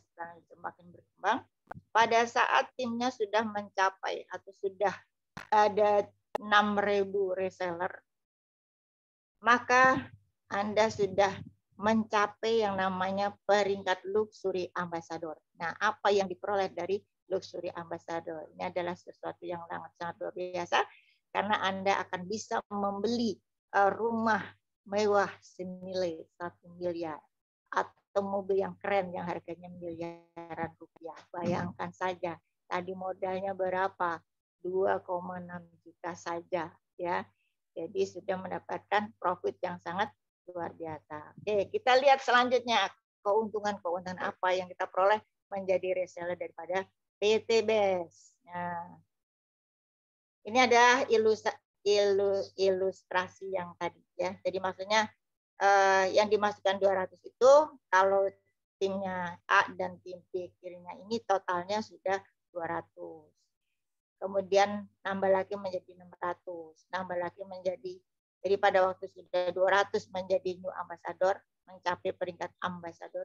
pada saat timnya sudah mencapai atau sudah ada 6.000 reseller, maka Anda sudah mencapai yang namanya peringkat Luxury Ambassador. Nah, apa yang diperoleh dari Luxury Ambassador? Ini adalah sesuatu yang sangat luar biasa, karena Anda akan bisa membeli rumah mewah senilai 1 miliar atau mobil yang keren yang harganya miliaran rupiah. Bayangkan saja, tadi modalnya berapa? 2,6 juta saja, ya. Jadi sudah mendapatkan profit yang sangat luar biasa. Oke, kita lihat selanjutnya keuntungan apa yang kita peroleh menjadi reseller daripada PTBS. Nah, ini ada ilustrasi yang tadi, ya. Jadi maksudnya yang dimasukkan 200 itu kalau timnya A dan tim B kirinya ini totalnya sudah 200. Kemudian nambah lagi menjadi 600, nambah lagi menjadi, jadi pada waktu sudah 200 menjadi new ambassador, mencapai peringkat ambassador.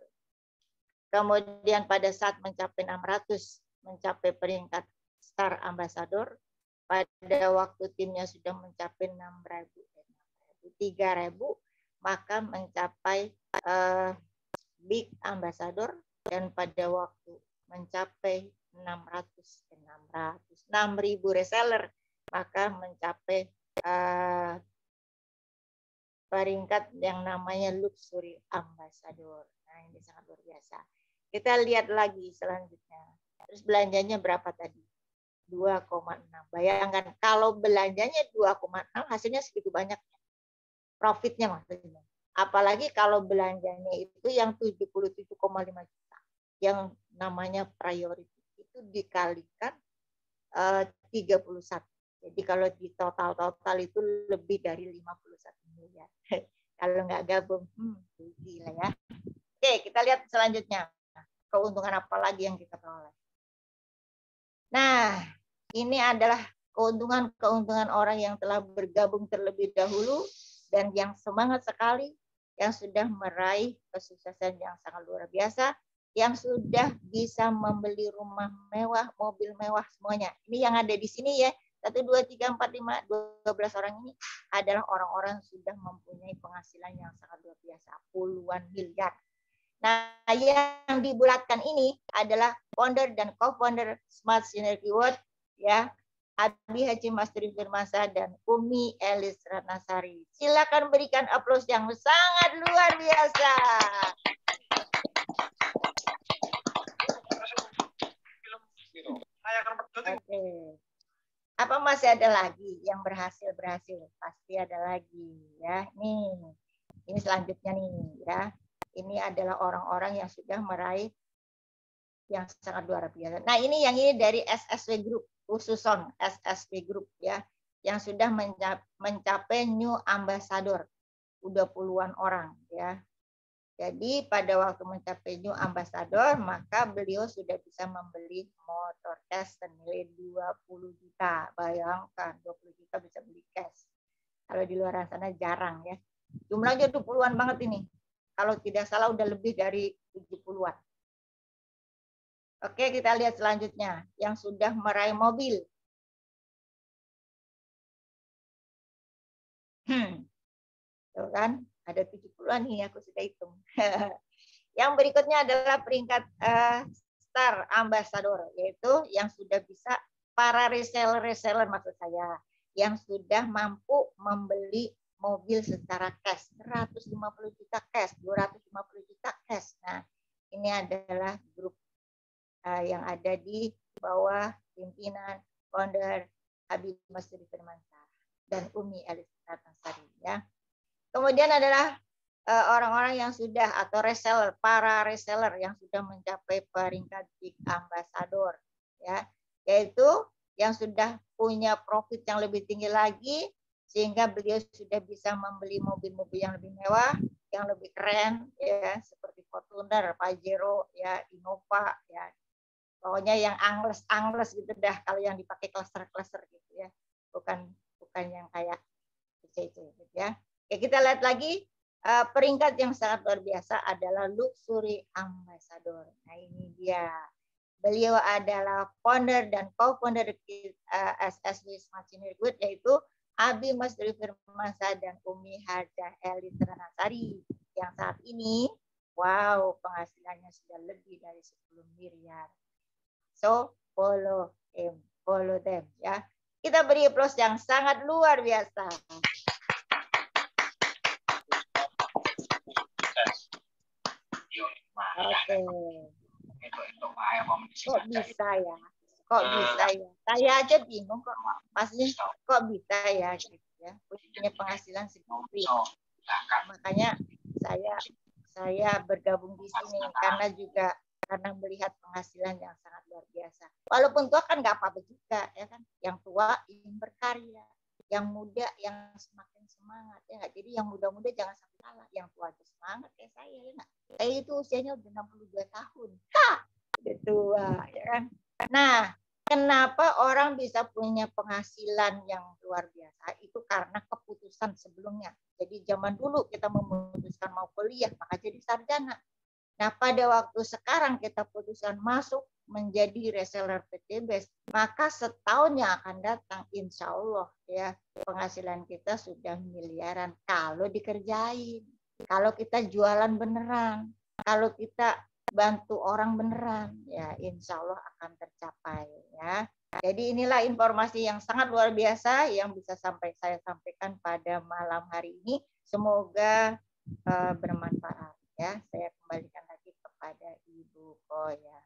Kemudian pada saat mencapai 600, mencapai peringkat star ambassador. Pada waktu timnya sudah mencapai 3.000, maka mencapai big ambassador, dan pada waktu mencapai 6.000 reseller, maka mencapai peringkat yang namanya Luxury Ambassador. Nah, ini sangat luar biasa. Kita lihat lagi selanjutnya. Terus belanjanya berapa tadi? 2,6. Bayangkan kalau belanjanya 2,6, hasilnya segitu banyaknya. Profitnya maksudnya. Apalagi kalau belanjanya itu yang 77,5 juta. Yang namanya priority. Itu dikalikan 31, Jadi kalau di total itu lebih dari 51 miliar. Kalau nggak gabung, gila ya. Oke, kita lihat selanjutnya. Keuntungan apa lagi yang kita peroleh? Nah, ini adalah keuntungan orang yang telah bergabung terlebih dahulu dan yang semangat sekali, yang sudah meraih kesuksesan yang sangat luar biasa, yang sudah bisa membeli rumah mewah, mobil mewah, semuanya. Ini yang ada di sini ya. 1, 2, 3, 4, 5, 12 orang ini adalah orang-orang yang sudah mempunyai penghasilan yang sangat luar biasa, puluhan miliar. Nah, yang dibulatkan ini adalah founder dan co-founder Smart Synergy World, ya, Abi Haji Masturi Firmansyah dan Umi Elis Ratnasari. Silakan berikan aplaus yang sangat luar biasa. Oke. Apa masih ada lagi yang berhasil? Pasti ada lagi, ya. Ini selanjutnya nih, ya. Ini adalah orang-orang yang sudah meraih yang sangat luar biasa. Nah, ini dari SSW Group, khususon SSW Group, ya, yang sudah mencapai new ambassador, udah puluhan orang, ya. Jadi pada waktu mencapai new ambassador, maka beliau sudah bisa membeli motor cash senilai 20 juta. Bayangkan 20 juta bisa beli cash. Kalau di luar sana jarang, ya. Jumlahnya 20-an banget ini. Kalau tidak salah udah lebih dari 70-an. Oke, kita lihat selanjutnya. Yang sudah meraih mobil. Tuh kan, ada 70-an nih, aku sudah hitung. Yang berikutnya adalah peringkat Star Ambassador, yaitu yang sudah bisa para reseller maksud saya, yang sudah mampu membeli mobil secara cash, 150 juta cash, 250 juta cash. Nah, ini adalah grup yang ada di bawah pimpinan founder Habib Masturi Firmansyah dan Umi Elis Ratnasari, ya. Kemudian adalah orang-orang yang sudah atau reseller, para reseller yang sudah mencapai peringkat big ambassador, ya, yaitu yang sudah punya profit yang lebih tinggi lagi sehingga beliau sudah bisa membeli mobil-mobil yang lebih mewah, yang lebih keren, ya, seperti Fortuner, Pajero, ya, Innova, ya, pokoknya yang angles gitu dah kalau yang dipakai cluster gitu, ya, bukan yang kayak gitu, ya. Oke, kita lihat lagi. Peringkat yang sangat luar biasa adalah Luxury Ambassador. Nah, ini dia. Beliau adalah founder dan co-founder SSW Smart Synergy Group, yaitu Abi Masturi Firmansyah dan Umi Hajah Elis Ratnasari, yang saat ini, wow, penghasilannya sudah lebih dari 10 miliar. So, follow them, ya. Kita beri aplaus yang sangat luar biasa. Oke. Kok bisa ya? Saya aja bingung kok. Maksudnya kok bisa ya gitu, ya. Punya penghasilan segitu. Makanya saya bergabung di sini karena melihat penghasilan yang sangat luar biasa. Walaupun tua kan nggak apa-apa juga, ya kan. Yang tua ingin berkarya, yang muda yang semakin semangat, ya nggak. Jadi yang muda-muda jangan sampai kalah, yang tua itu semangat kayak saya, ya nggak. Saya itu usianya udah 62 tahun. Udah tua, ya kan. Nah, kenapa orang bisa punya penghasilan yang luar biasa? Itu karena keputusan sebelumnya. Jadi zaman dulu kita memutuskan mau kuliah, maka jadi sarjana. Nah, pada waktu sekarang kita putuskan masuk menjadi reseller PTBS, maka setahun yang akan datang, insya Allah, ya, penghasilan kita sudah miliaran kalau dikerjain, kalau kita jualan beneran, kalau kita bantu orang beneran, ya, insya Allah akan tercapai, ya. Jadi inilah informasi yang sangat luar biasa yang bisa saya sampaikan pada malam hari ini. Semoga bermanfaat, ya. Saya kembalikan lagi kepada Ibu Koya.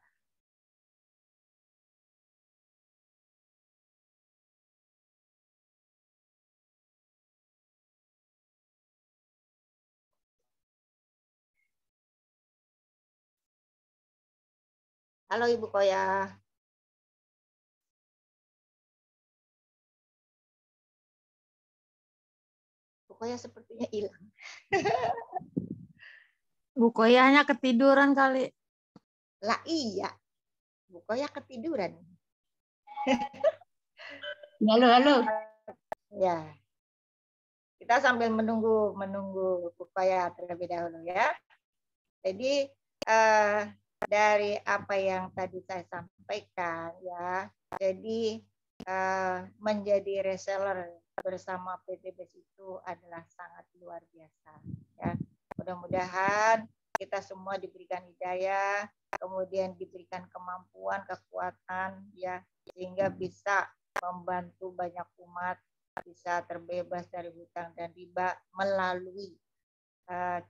Halo Ibu Koya. Koya sepertinya hilang. Bu Koya hanya ketiduran kali. Lah iya, Bu Koya ketiduran. Halo. Ya, kita sambil menunggu Bu Koya terlebih dahulu ya. Jadi dari apa yang tadi saya sampaikan ya, jadi menjadi reseller bersama PTBS itu adalah sangat luar biasa ya. Mudah-mudahan kita semua diberikan hidayah, kemudian diberikan kemampuan, kekuatan ya, sehingga bisa membantu banyak umat bisa terbebas dari hutang dan riba melalui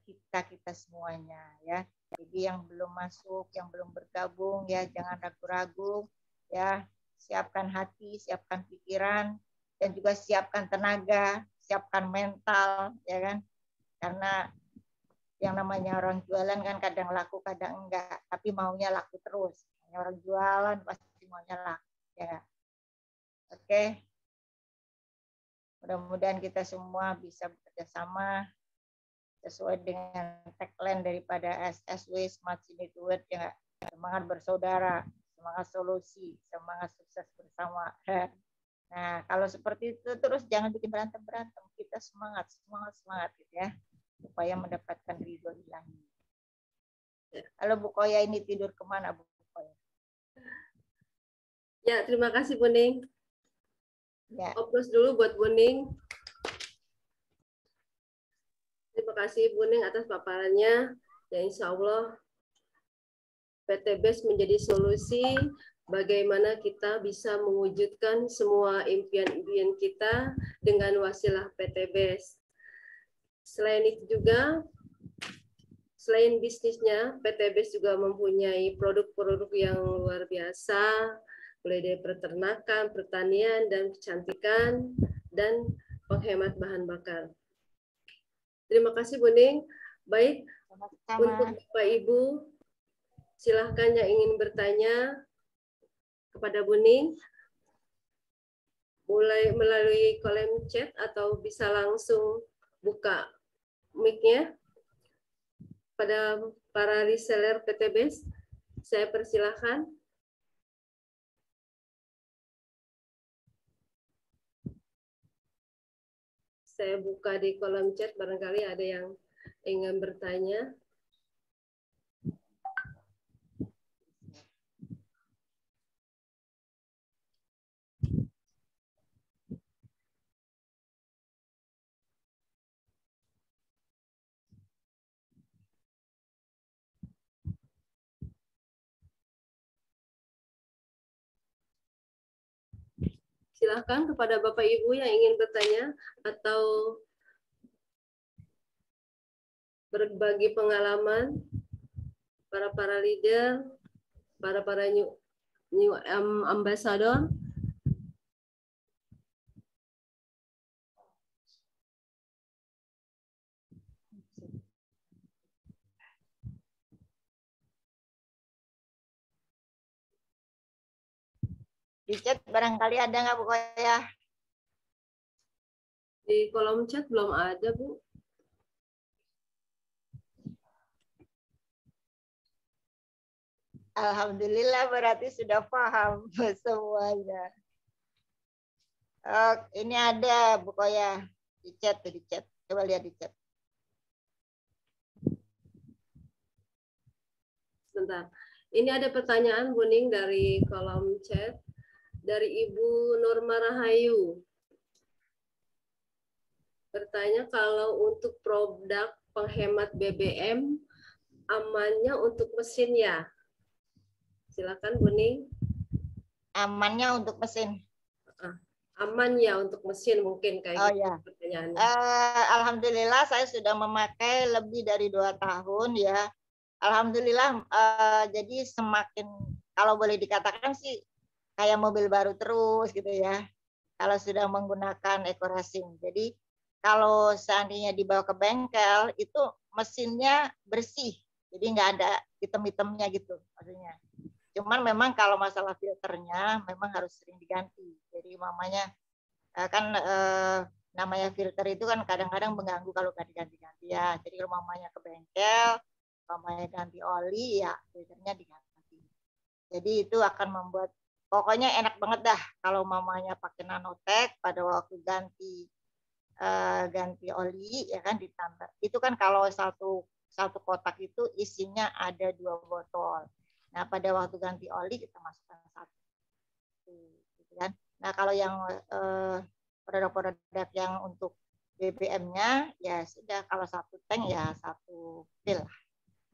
kita semuanya ya. Jadi yang belum masuk, yang belum bergabung ya, jangan ragu-ragu ya. Siapkan hati, siapkan pikiran, dan juga siapkan tenaga, siapkan mental ya kan. Karena yang namanya orang jualan kan kadang laku, kadang enggak, tapi maunya laku terus. Orang jualan pasti maunya laku ya. Oke. Mudah-mudahan kita semua bisa bekerja sama sesuai dengan tagline daripada SSW Smart Network ya. Semangat bersaudara, semangat solusi, semangat sukses bersama. Nah, kalau seperti itu terus jangan bikin berantem. Kita semangat gitu ya, supaya mendapatkan ridho ilahi. Kalau Bu Koya ini tidur kemana Bu Koya? Ya, terima kasih Bu Ning. Ya. Oplos dulu buat Bu Ning. Terima kasih Bu Ning atas paparannya. Ya, insya Allah PTBS menjadi solusi bagaimana kita bisa mewujudkan semua impian-impian kita dengan wasilah PTBS. Selain itu juga, selain bisnisnya, PTBS juga mempunyai produk-produk yang luar biasa, mulai dari peternakan, pertanian, dan kecantikan, dan penghemat bahan bakar. Terima kasih Bu Ning. Baik, untuk Bapak Ibu, silahkan yang ingin bertanya kepada Bu Ning, mulai melalui kolom chat atau bisa langsung buka mic-nya. Pada para reseller PTBS, saya persilahkan. Saya buka di kolom chat, barangkali ada yang ingin bertanya. Silahkan kepada Bapak Ibu yang ingin bertanya atau berbagi pengalaman, para leader, para new ambassador. Di chat barangkali ada nggak Bu Koya? Di kolom chat belum ada, Bu. Alhamdulillah berarti sudah paham semuanya. Oh, ini ada Bu Koya di chat. Coba lihat di chat. Sebentar. Ini ada pertanyaan Bu Ning dari kolom chat dari Ibu Norma Rahayu. Bertanya kalau untuk produk penghemat BBM amannya untuk mesin ya? Silakan Bu Ning. Amannya untuk mesin. Aman ya untuk mesin mungkin kayak gitu ya. Pertanyaannya. Alhamdulillah saya sudah memakai lebih dari 2 tahun ya. Alhamdulillah jadi semakin kalau boleh dikatakan sih kayak mobil baru terus gitu ya. Kalau sudah menggunakan EcoRacing. Jadi kalau seandainya dibawa ke bengkel itu mesinnya bersih. Jadi nggak ada hitam-hitamnya gitu maksudnya. Cuman memang kalau masalah filternya memang harus sering diganti. Jadi mamanya kan namanya filter itu kan kadang-kadang mengganggu kalau nggak diganti-ganti ya. Jadi kalau mamanya ke bengkel, mamanya ganti oli, ya filternya diganti. Jadi itu akan membuat, pokoknya enak banget dah kalau mamanya pakai Nanotech pada waktu ganti oli ya kan ditambah. Itu kan kalau satu kotak itu isinya ada 2 botol. Nah pada waktu ganti oli kita masukkan 1, gitu kan. Nah kalau yang produk-produk yang untuk BBM-nya ya sudah, kalau 1 tank ya 1 pil lah,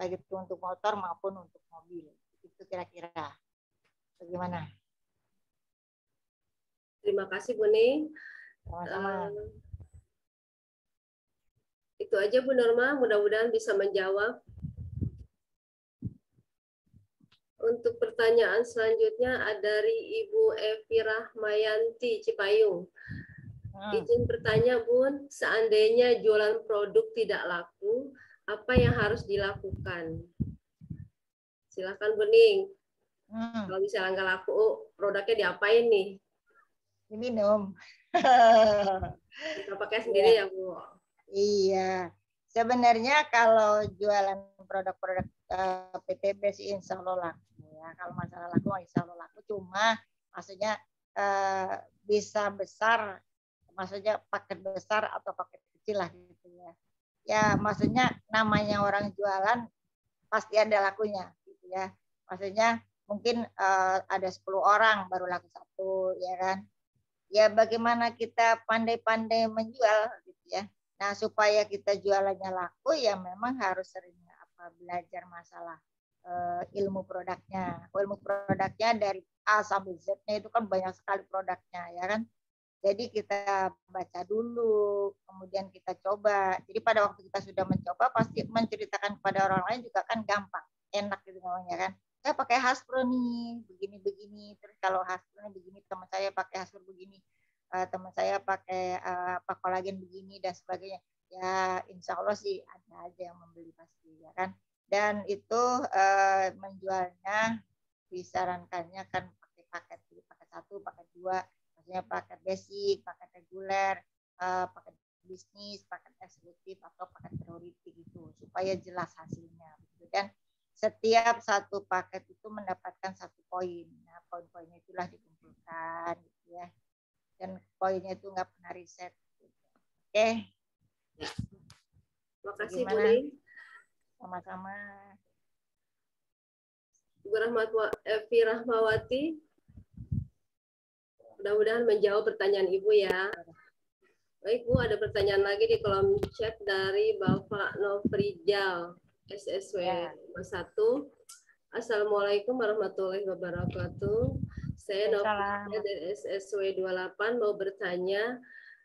baik itu untuk motor maupun untuk mobil. Itu kira-kira bagaimana? Terima kasih Bu Ning. Sama-sama. Itu aja Bu Norma, mudah-mudahan bisa menjawab. Untuk pertanyaan selanjutnya ada dari Ibu Evi Rahmayanti Cipayung. Izin bertanya Bun, seandainya jualan produk tidak laku, apa yang harus dilakukan? Silakan Bu Ning. Kalau misalnya nggak laku, produknya diapain nih? Diminum. Kita pakai sendiri ya Bu. Iya, sebenarnya kalau jualan produk-produk PTB sih insya Allah laku ya. Kalau masalah laku, insya Allah laku. Cuma maksudnya bisa besar, maksudnya paket besar atau paket kecil lah gitu ya. Ya maksudnya namanya orang jualan pasti ada lakunya gitu ya. Maksudnya mungkin ada 10 orang baru laku 1 ya kan. Ya bagaimana kita pandai-pandai menjual gitu ya. Nah, supaya kita jualannya laku ya memang harus sering belajar masalah ilmu produknya. Ilmu produknya dari A sampai Z-nya itu kan banyak sekali produknya ya kan. Jadi kita baca dulu, kemudian kita coba. Jadi pada waktu kita sudah mencoba pasti menceritakan kepada orang lain juga kan gampang, enak gitu ngomongnya kan. Saya pakai Hasbro nih, begini-begini. Terus kalau Hasbro begini, teman saya pakai Hasbro begini. Teman saya pakai kolagen begini dan sebagainya. Ya insya Allah sih ada aja yang membeli pasti ya kan. Dan itu menjualnya disarankannya kan pakai paket 1, paket 2, maksudnya paket basic, paket reguler, paket bisnis, paket eksekutif atau paket priority gitu supaya jelas hasilnya. Gitu. Dan setiap 1 paket itu mendapatkan 1 poin. Nah poin-poinnya itulah dikumpulkan gitu ya. Dan poinnya itu nggak pernah riset. Oke. Terima kasih Bu Ning. Sama-sama. Bu Evi Rahmawati. Mudah-mudahan menjawab pertanyaan Ibu ya. Baik Bu, ada pertanyaan lagi di kolom chat dari Bapak Nofrijal, SSW 1. Assalamualaikum warahmatullahi wabarakatuh. Saya Nofrijal dari SSW 28 mau bertanya,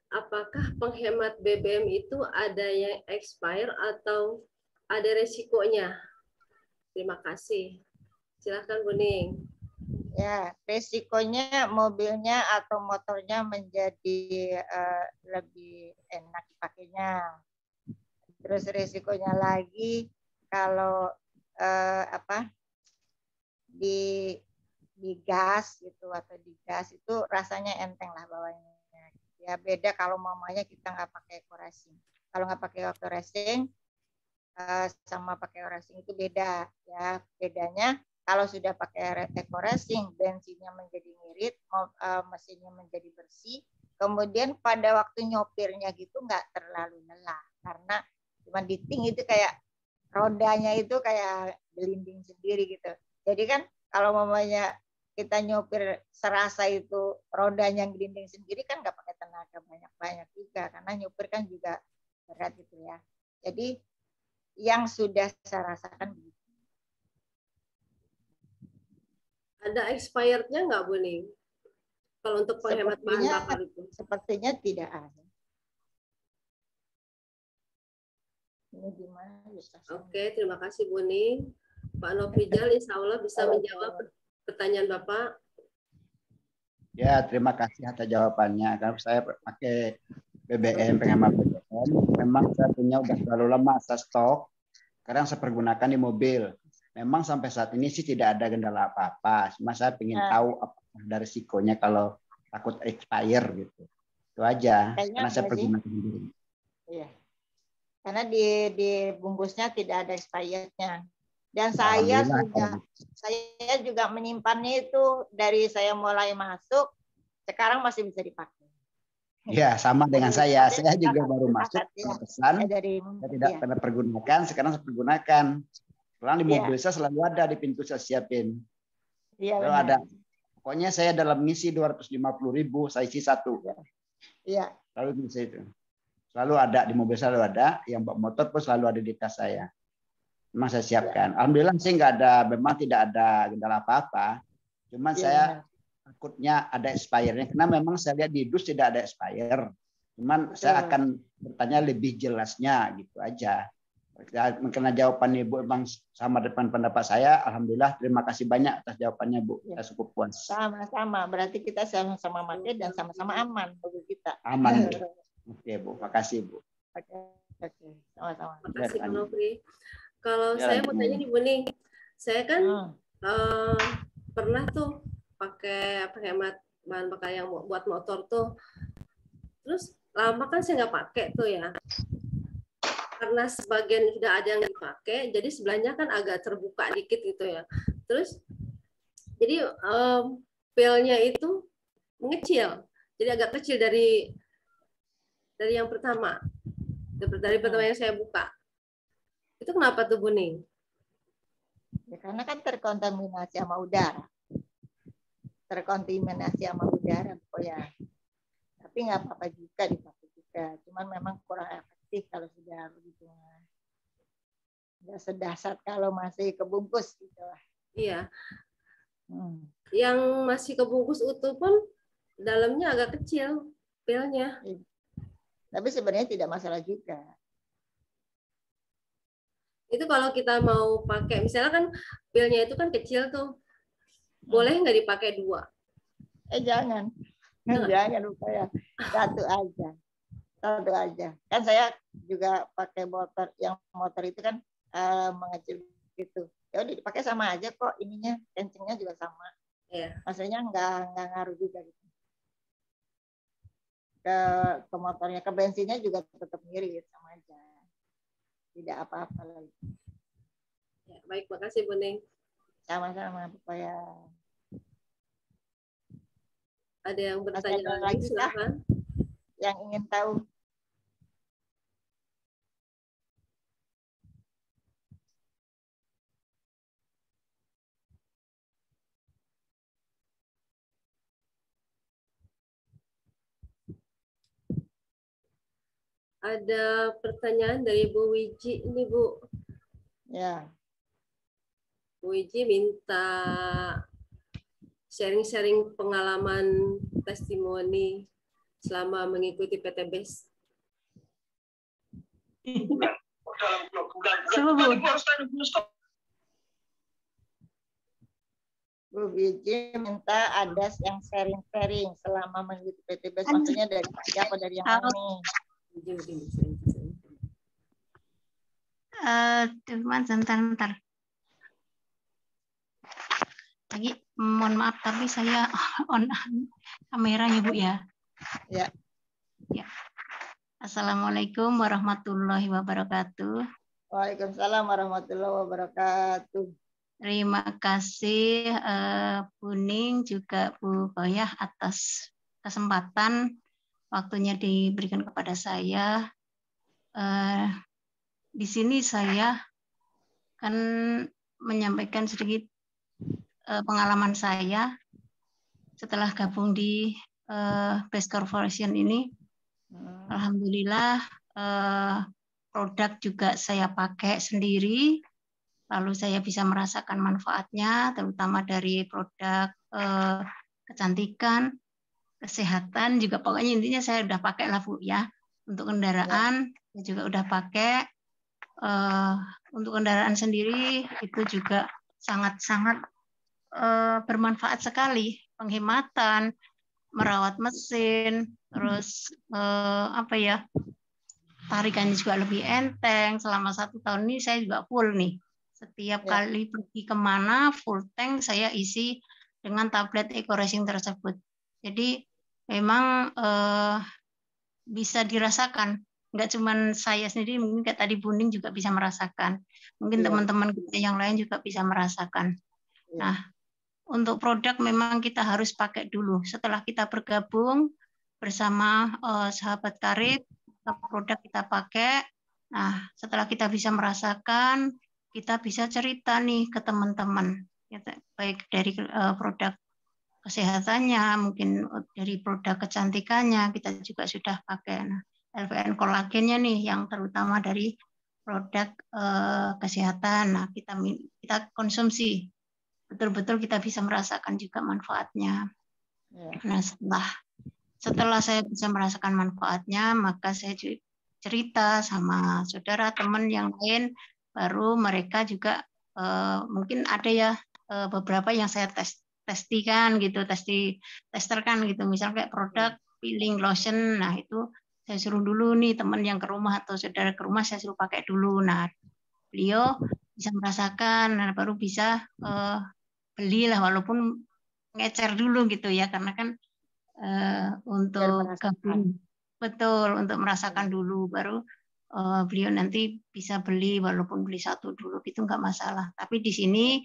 apakah penghemat BBM itu ada yang expire atau ada resikonya? Terima kasih. Silakan Bu Ning. Ya, resikonya mobilnya atau motornya menjadi lebih enak dipakainya. Terus resikonya lagi kalau di gas gitu atau di gas itu rasanya enteng lah bawahnya. Ya beda kalau mamanya kita nggak pakai eco racing. Kalau nggak pakai eco racing sama pakai eco racing itu beda ya. Bedanya kalau sudah pakai eco racing bensinnya menjadi ngirit, mesinnya menjadi bersih. Kemudian pada waktu nyopirnya gitu nggak terlalu lelah karena cuma diting itu kayak rodanya itu kayak gelinding sendiri gitu. Jadi kan kalau mamanya kita nyopir serasa itu rodanya gelinding sendiri kan nggak pakai tenaga banyak-banyak juga karena nyopir kan juga berat gitu ya. Jadi yang sudah saya rasakan begitu. Ada expirednya nggak Bu Ning? Kalau untuk penghemat bahan bakar itu? Sepertinya tidak ada. Ini gimana? Oke, terima kasih Bu Ning. Pak Nofrijal insya Allah bisa menjawab pertanyaan Bapak. Ya, terima kasih atas jawabannya. Kalau saya pakai BBM, penghemat BBM, memang saya punya udah terlalu lama saya stok. Sekarang saya pergunakan di mobil. Memang sampai saat ini sih tidak ada kendala apa-apa. Cuma saya ingin tahu apa ada risikonya kalau takut expire gitu. Itu Itu aja. Kayaknya Karena saya enggak sih. pergunakan sendiri. Iya. Karena di bungkusnya tidak ada expirednya. Dan saya juga menyimpannya itu dari saya mulai masuk, sekarang masih bisa dipakai. Ya, sama dengan saya. Saya juga baru masuk Ya. pesan, Dari saya tidak pernah pergunakan, sekarang saya pergunakan. Sekarang di mobil saya selalu ada di pintu saya siapin. Iya, Kalau ada, pokoknya saya dalam misi 250.000, saya isi 1. Iya. Lalu misi itu. Selalu ada di mobil, selalu ada. Yang bawa motor pun selalu ada di tas saya. Memang saya siapkan. Alhamdulillah sih nggak ada, memang tidak ada kendala apa-apa. Cuman saya takutnya ada expire-nya, karena memang saya lihat di dus tidak ada expire. Cuman saya akan bertanya lebih jelasnya gitu aja. Karena jawaban Ibu memang sama dengan pendapat saya, alhamdulillah terima kasih banyak atas jawabannya Bu. Saya cukup puas. Sama-sama, berarti kita sama-sama pakai dan sama-sama aman bagi kita. Aman. Oke Bu, makasih Bu. Oke, sama-sama. Terima kasih Pak Nofri. Kalau saya mau tanya nih Bu nih, saya kan pernah tuh pakai hemat bahan bakar yang buat motor tuh, terus lama kan saya nggak pakai tuh ya, karena sebagian sudah ada yang dipakai, jadi sebelahnya kan agak terbuka dikit gitu ya, terus jadi pilnya itu mengecil, jadi agak kecil dari yang pertama, dari pertama yang saya buka. Itu kenapa tuh Bu Ning? Ya, karena kan terkontaminasi sama udara. Terkontaminasi sama udara ya. Tapi nggak apa-apa juga dipakai juga. Cuman memang kurang efektif kalau sudah begitu. Nggak sedahsyat kalau masih kebungkus gitu lah. Iya. Yang masih kebungkus utuh pun dalamnya agak kecil pilnya. Tapi sebenarnya tidak masalah juga. Itu kalau kita mau pakai, misalnya kan pilnya itu kan kecil tuh. Boleh nggak dipakai 2? Jangan. Jangan lupa ya. Satu aja. Kan saya juga pakai motor, yang motor itu kan mengecil gitu. Ya udah dipakai sama aja kok, ininya kencingnya juga sama. Iya. Maksudnya nggak ngaruh juga gitu. Ke motornya, ke bensinnya juga tetap mirip sama aja. Tidak apa-apa lagi. Ya, baik, makasih Bu Ning. Sama-sama, pokoknya. Ada yang bertanya lagi, silakan. Yang ingin tahu. Ada pertanyaan dari Bu Wiji ini Bu. Ya. Bu Wiji minta sharing-sharing pengalaman testimoni selama mengikuti PTBES. Bu Wiji minta ada yang sharing-sharing selama mengikuti PTBES. Maksudnya dari saya apa dari yang lain? Cuman sebentar. Lagi, mohon maaf tapi saya on kameranya Bu ya. Ya. Assalamualaikum warahmatullahi wabarakatuh. Waalaikumsalam warahmatullahi wabarakatuh. Terima kasih Bu Ning juga Bu Koyah atas kesempatan waktunya diberikan kepada saya. Di sini saya akan menyampaikan sedikit pengalaman saya setelah gabung di BES Corporation ini. Alhamdulillah produk juga saya pakai sendiri, lalu saya bisa merasakan manfaatnya, terutama dari produk kecantikan, kesehatan juga, pokoknya intinya saya udah pakai lah Bu ya. Untuk kendaraan saya juga udah pakai. Untuk kendaraan sendiri itu juga sangat-sangat bermanfaat sekali, penghematan, merawat mesin, terus tarikannya juga lebih enteng. Selama 1 tahun ini saya juga full nih, setiap kali pergi kemana full tank saya isi dengan tablet Eco Racing tersebut. Jadi memang bisa dirasakan. Nggak cuma saya sendiri, mungkin kayak tadi Buning juga bisa merasakan. Mungkin teman-teman kita yang lain juga bisa merasakan. Nah, untuk produk memang kita harus pakai dulu. Setelah kita bergabung bersama sahabat karib, produk kita pakai. Nah, setelah kita bisa merasakan, kita bisa cerita nih ke teman-teman. Baik dari produk kesehatannya, mungkin dari produk kecantikannya, kita juga sudah pakai. Nah, LVN kolagennya nih, yang terutama dari produk kesehatan. Nah, kita konsumsi. Betul-betul kita bisa merasakan juga manfaatnya. Nah, setelah saya bisa merasakan manfaatnya, maka saya cerita sama saudara, teman yang lain, baru mereka juga mungkin ada ya beberapa yang saya testikan gitu, testerkan gitu, misalnya kayak produk peeling lotion. Nah, itu saya suruh dulu nih teman yang ke rumah atau saudara ke rumah, saya suruh pakai dulu. Nah, beliau bisa merasakan, nah, baru bisa belilah, walaupun ngecer dulu gitu ya, karena kan untuk gabung, betul, untuk merasakan dulu, baru beliau nanti bisa beli, walaupun beli satu dulu itu nggak masalah. Tapi di sini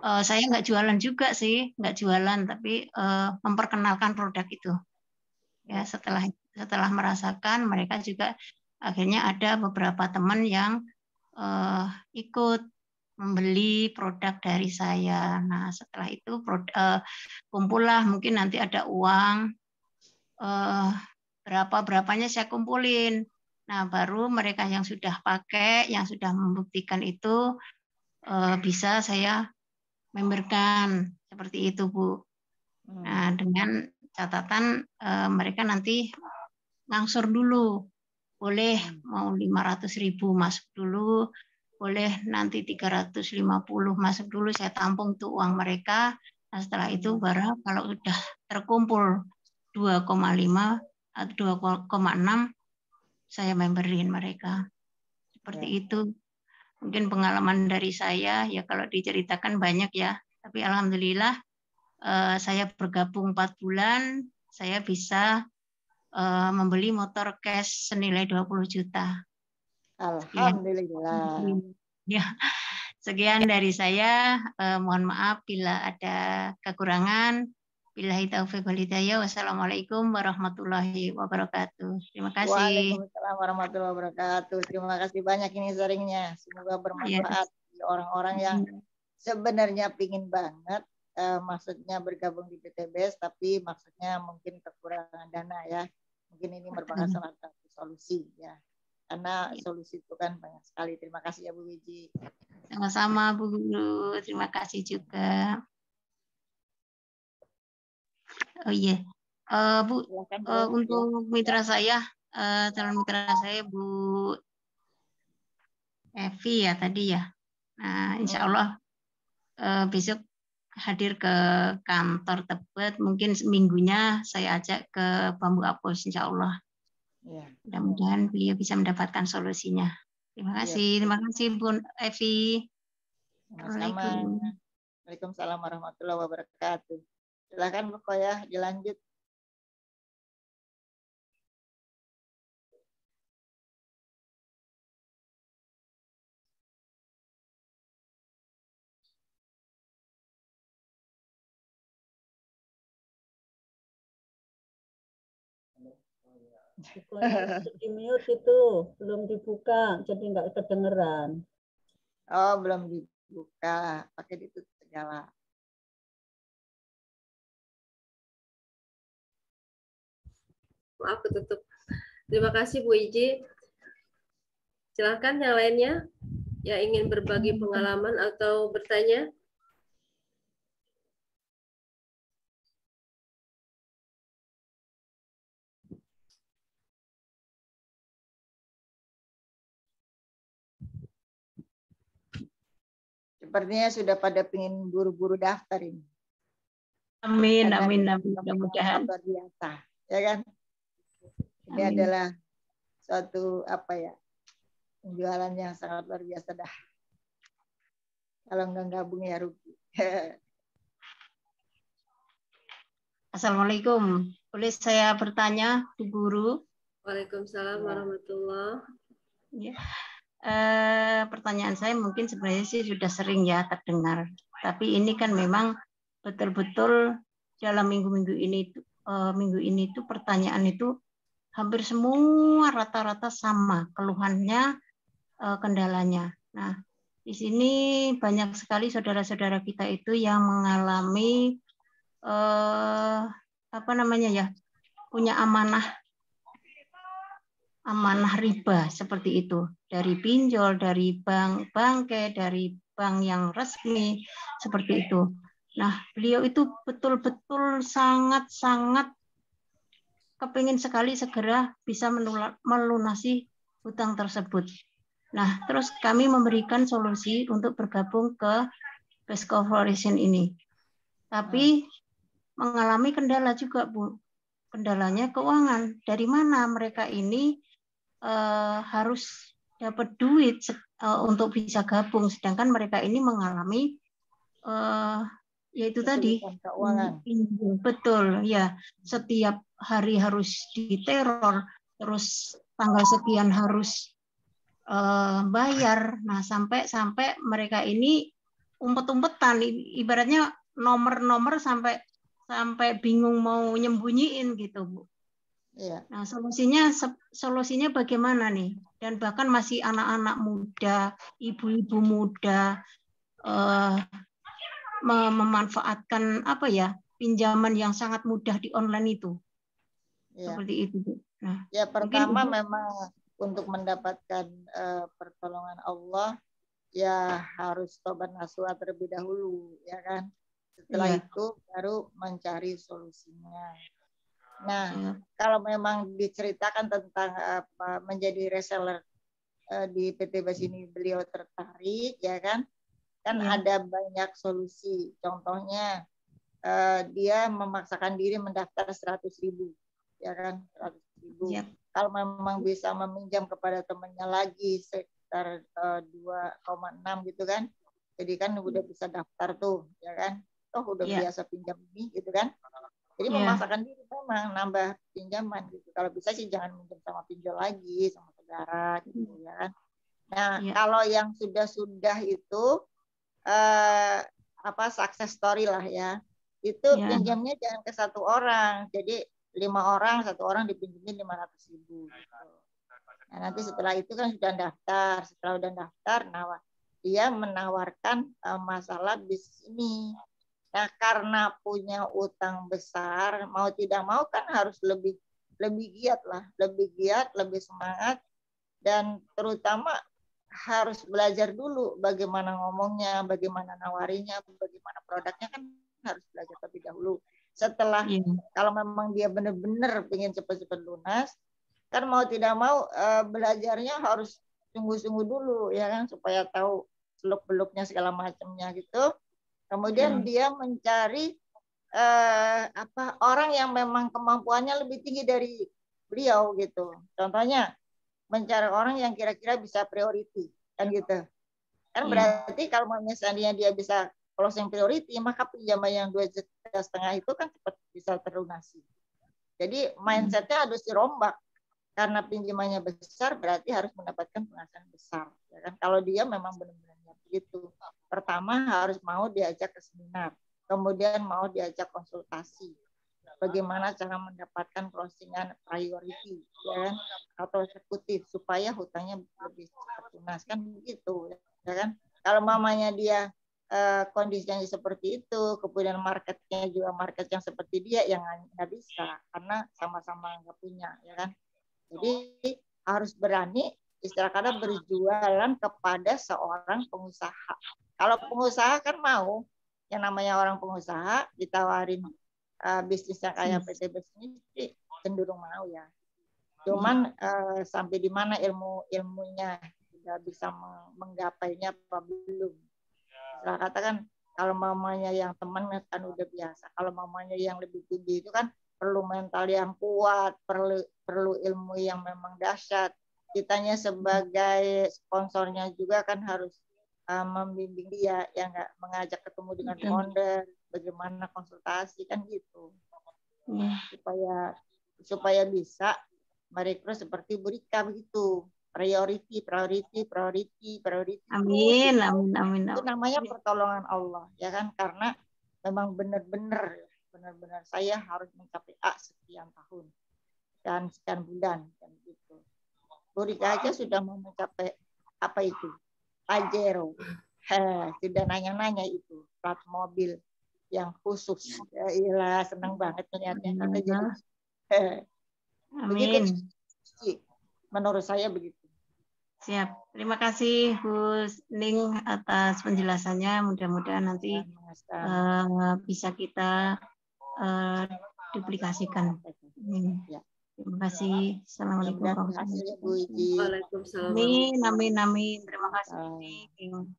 saya nggak jualan juga sih, nggak jualan, tapi memperkenalkan produk itu. Ya, setelah merasakan, mereka juga akhirnya ada beberapa teman yang ikut membeli produk dari saya. Nah, setelah itu kumpullah, mungkin nanti ada uang berapanya saya kumpulin. Nah, baru mereka yang sudah pakai, yang sudah membuktikan itu bisa saya memberkan seperti itu, Bu. Nah, dengan catatan mereka nanti ngangsur dulu, boleh mau 500.000 masuk dulu, boleh nanti 350 masuk dulu, saya tampung tuh uang mereka. Nah, setelah itu baru kalau udah terkumpul 2,5 atau 2,6 saya memberin mereka. Seperti itu. Mungkin pengalaman dari saya, ya kalau diceritakan banyak ya, tapi alhamdulillah saya bergabung 4 bulan, saya bisa membeli motor cash senilai 20 juta. Alhamdulillah. Ya, sekian dari saya. Mohon maaf bila ada kekurangan. Billahi taufiq wal hidayah. Wassalamualaikum warahmatullahi wabarakatuh. Terima kasih. Waalaikumsalam warahmatullahi wabarakatuh. Terima kasih banyak ini sharingnya. Semoga bermanfaat bagi orang-orang yang sebenarnya pingin banget maksudnya bergabung di PTBS, tapi maksudnya mungkin kekurangan dana ya. Mungkin ini merupakan salah satu solusi ya. Karena solusi itu kan banyak sekali. Terima kasih ya Bu Wiji. Sama-sama Bu Guru. Terima kasih juga. Oh iya, Bu, untuk mitra saya, calon mitra saya Bu Evi ya tadi ya. Nah, insya Allah besok hadir ke kantor Tebet. Mungkin seminggunya saya ajak ke Bambu Apus, insya Allah. Mudah-mudahan beliau bisa mendapatkan solusinya. Terima kasih Bu Evi. Assalamualaikum. Waalaikumsalam warahmatullahi wabarakatuh. Silakan Bu Koya, dilanjut. Di mute itu belum dibuka, jadi nggak kedengeran. Oh, belum dibuka, pakai ditutup segala. Maaf, ketutup. Terima kasih Bu Iji. Silakan yang lainnya yang ingin berbagi pengalaman atau bertanya. Sepertinya sudah pada pingin buru-buru daftar ini. Amin, amin, amin. Mudah-mudahan. Luar biasa, ya kan? Ini adalah suatu penjualan yang sangat luar biasa dah. Kalau nggak gabung ya rugi. Assalamualaikum. Boleh saya bertanya, Bu Guru? Waalaikumsalam warahmatullahi. Ya. Pertanyaan saya mungkin sebenarnya sih sudah sering ya terdengar, tapi ini kan memang betul-betul dalam minggu ini tuh pertanyaan itu hampir semua rata-rata sama keluhannya, kendalanya. Nah, di sini banyak sekali saudara-saudara kita itu yang mengalami punya amanah riba seperti itu, dari pinjol, dari bank bangke, dari bank yang resmi seperti itu. Nah, beliau itu betul-betul sangat-sangat kepingin sekali segera bisa melunasi hutang tersebut. Nah, terus kami memberikan solusi untuk bergabung ke Best Corporation ini. Tapi mengalami kendala juga, Bu. Kendalanya keuangan. Dari mana mereka ini harus dapat duit untuk bisa gabung, sedangkan mereka ini mengalami yaitu tadi keuangan. Betul ya, setiap hari harus diteror, terus tanggal sekian harus bayar. Nah, sampai mereka ini umpet-umpetan, ibaratnya nomor-nomor sampai bingung mau nyembunyiin gitu, Bu. Iya. Nah, solusinya bagaimana nih? Dan bahkan masih anak-anak muda, ibu-ibu muda memanfaatkan pinjaman yang sangat mudah di online itu. Iya. Seperti itu, Bu. Nah, ya pertama mungkin memang untuk mendapatkan pertolongan Allah ya harus tobat nasuha terlebih dahulu, ya kan? Setelah itu baru mencari solusinya. Nah, kalau memang diceritakan tentang menjadi reseller di PT Bas ini beliau tertarik, ya kan? Kan ada banyak solusi. Contohnya dia memaksakan diri mendaftar 100.000, ya kan? 100.000. Kalau memang bisa meminjam kepada temannya lagi sekitar 2,6 gitu kan? Jadi kan udah bisa daftar tuh, ya kan? Udah biasa pinjam ini, gitu kan? Jadi memaksakan diri memang nambah pinjaman gitu. Kalau bisa sih jangan minjem sama pinjol lagi, sama saudara gitu, ya kan. Nah, kalau yang sudah itu success story lah ya. Itu pinjamnya jangan ke satu orang. Jadi 5 orang, satu orang dipinjemin 500.000 gitu. Nah, nanti setelah itu kan sudah daftar. Setelah udah daftar, dia menawarkan masalah bisnis ini. Nah, karena punya utang besar, mau tidak mau kan harus lebih giat lah, lebih giat, lebih semangat, dan terutama harus belajar dulu bagaimana ngomongnya, bagaimana nawarinya, bagaimana produknya, kan harus belajar terlebih dahulu. Setelah kalau memang dia benar-benar ingin cepat-cepat lunas, kan mau tidak mau belajarnya harus sungguh-sungguh dulu, ya kan, supaya tahu seluk-beluknya segala macamnya gitu. Kemudian dia mencari orang yang memang kemampuannya lebih tinggi dari beliau gitu. Contohnya mencari orang yang kira-kira bisa priority, kan gitu. Kan berarti kalau misalnya dia bisa closing priority, maka pinjaman yang 2,5 juta itu kan cepat bisa terlunasi. Jadi mindsetnya harus dirombak. Karena pinjamannya besar berarti harus mendapatkan penghasilan besar. Ya kan? Kalau dia memang benar-benar begitu. Pertama harus mau diajak ke seminar, kemudian mau diajak konsultasi. Bagaimana cara mendapatkan closingan priority, ya kan? Atau eksekutif supaya hutangnya lebih cepat lunas, kan begitu, ya kan? Kalau mamanya dia kondisinya seperti itu, kemudian marketnya juga market yang seperti dia, yang nggak bisa karena sama-sama nggak punya, ya kan? Jadi harus berani istilah kata berjualan kepada seorang pengusaha. Kalau pengusaha kan mau, yang namanya orang pengusaha ditawarin bisnisnya kayak PT Bas ini cenderung mau ya. Cuman sampai di mana ilmunya sudah bisa menggapainya apa belum. Istilah kata kan kalau mamanya yang teman kan udah biasa. Kalau mamanya yang lebih tinggi itu kan perlu mental yang kuat, perlu ilmu yang memang dahsyat. Kitanya sebagai sponsornya juga kan harus membimbing dia, yang nggak mengajak ketemu dengan founder, bagaimana konsultasi kan gitu, supaya bisa merekrut seperti Bu Rika begitu. Priority. Amin, amin, amin. Itu namanya pertolongan Allah, ya kan? Karena memang benar-benar saya harus mencapai A sekian tahun dan sekian bulan dan gitu. Bu Rika aja sudah mau mencapai apa itu? Pajero. Sudah nanya-nanya itu plat mobil yang khusus. Ya iyalah, senang banget melihatnya kita jadi. Amin. Begitu, menurut saya begitu. Siap. Terima kasih Bu Ning atas penjelasannya. Mudah-mudahan nanti bisa kita duplikasikan. Ya. Terima kasih. Assalamualaikum warahmatullahi wabarakatuh. Waalaikumsalam. Amin, amin, amin. Terima kasih Bu Ning.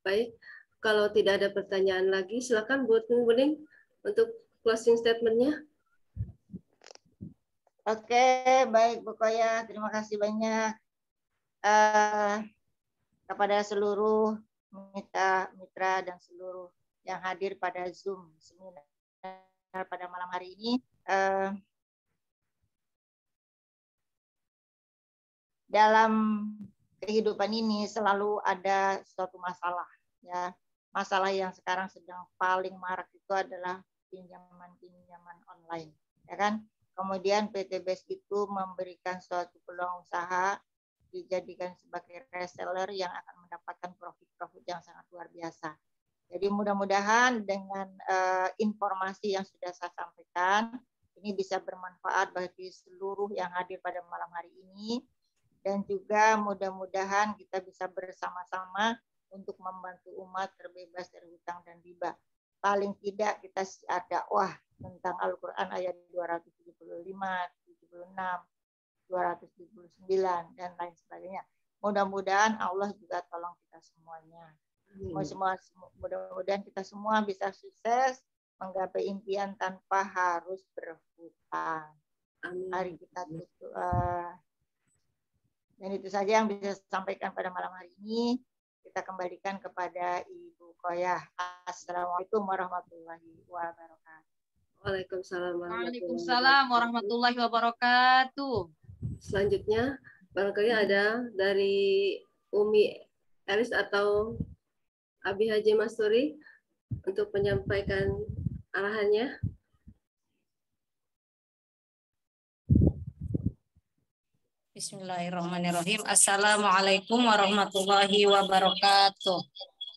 Baik, kalau tidak ada pertanyaan lagi, silakan buat Bu Ning untuk closing statement-nya. Oke, baik Bu Koya, terima kasih banyak kepada seluruh mitra dan seluruh yang hadir pada Zoom seminar pada malam hari ini. Dalam kehidupan ini selalu ada suatu masalah, ya. Masalah yang sekarang sedang paling marak itu adalah pinjaman online, ya kan? Kemudian PTBS itu memberikan suatu peluang usaha dijadikan sebagai reseller yang akan mendapatkan profit yang sangat luar biasa. Jadi mudah-mudahan dengan informasi yang sudah saya sampaikan ini bisa bermanfaat bagi seluruh yang hadir pada malam hari ini dan juga mudah-mudahan kita bisa bersama-sama untuk membantu umat terbebas dari hutang dan riba. Paling tidak kita ada dakwah tentang Al-Quran ayat 275, 76, 279 dan lain sebagainya. Mudah-mudahan Allah juga tolong kita semuanya. Mudah-mudahan kita semua bisa sukses menggapai impian tanpa harus berhutang. Mari kita tutup. Dan itu saja yang bisa saya sampaikan pada malam hari ini. Kita kembalikan kepada Ibu Koyah. Assalamualaikum warahmatullahi wabarakatuh. Waalaikumsalam warahmatullahi wabarakatuh. Selanjutnya, barangkali ada dari Umi Elis atau Abi Haji Masturi untuk menyampaikan arahannya. Bismillahirrahmanirrahim. Assalamualaikum warahmatullahi wabarakatuh.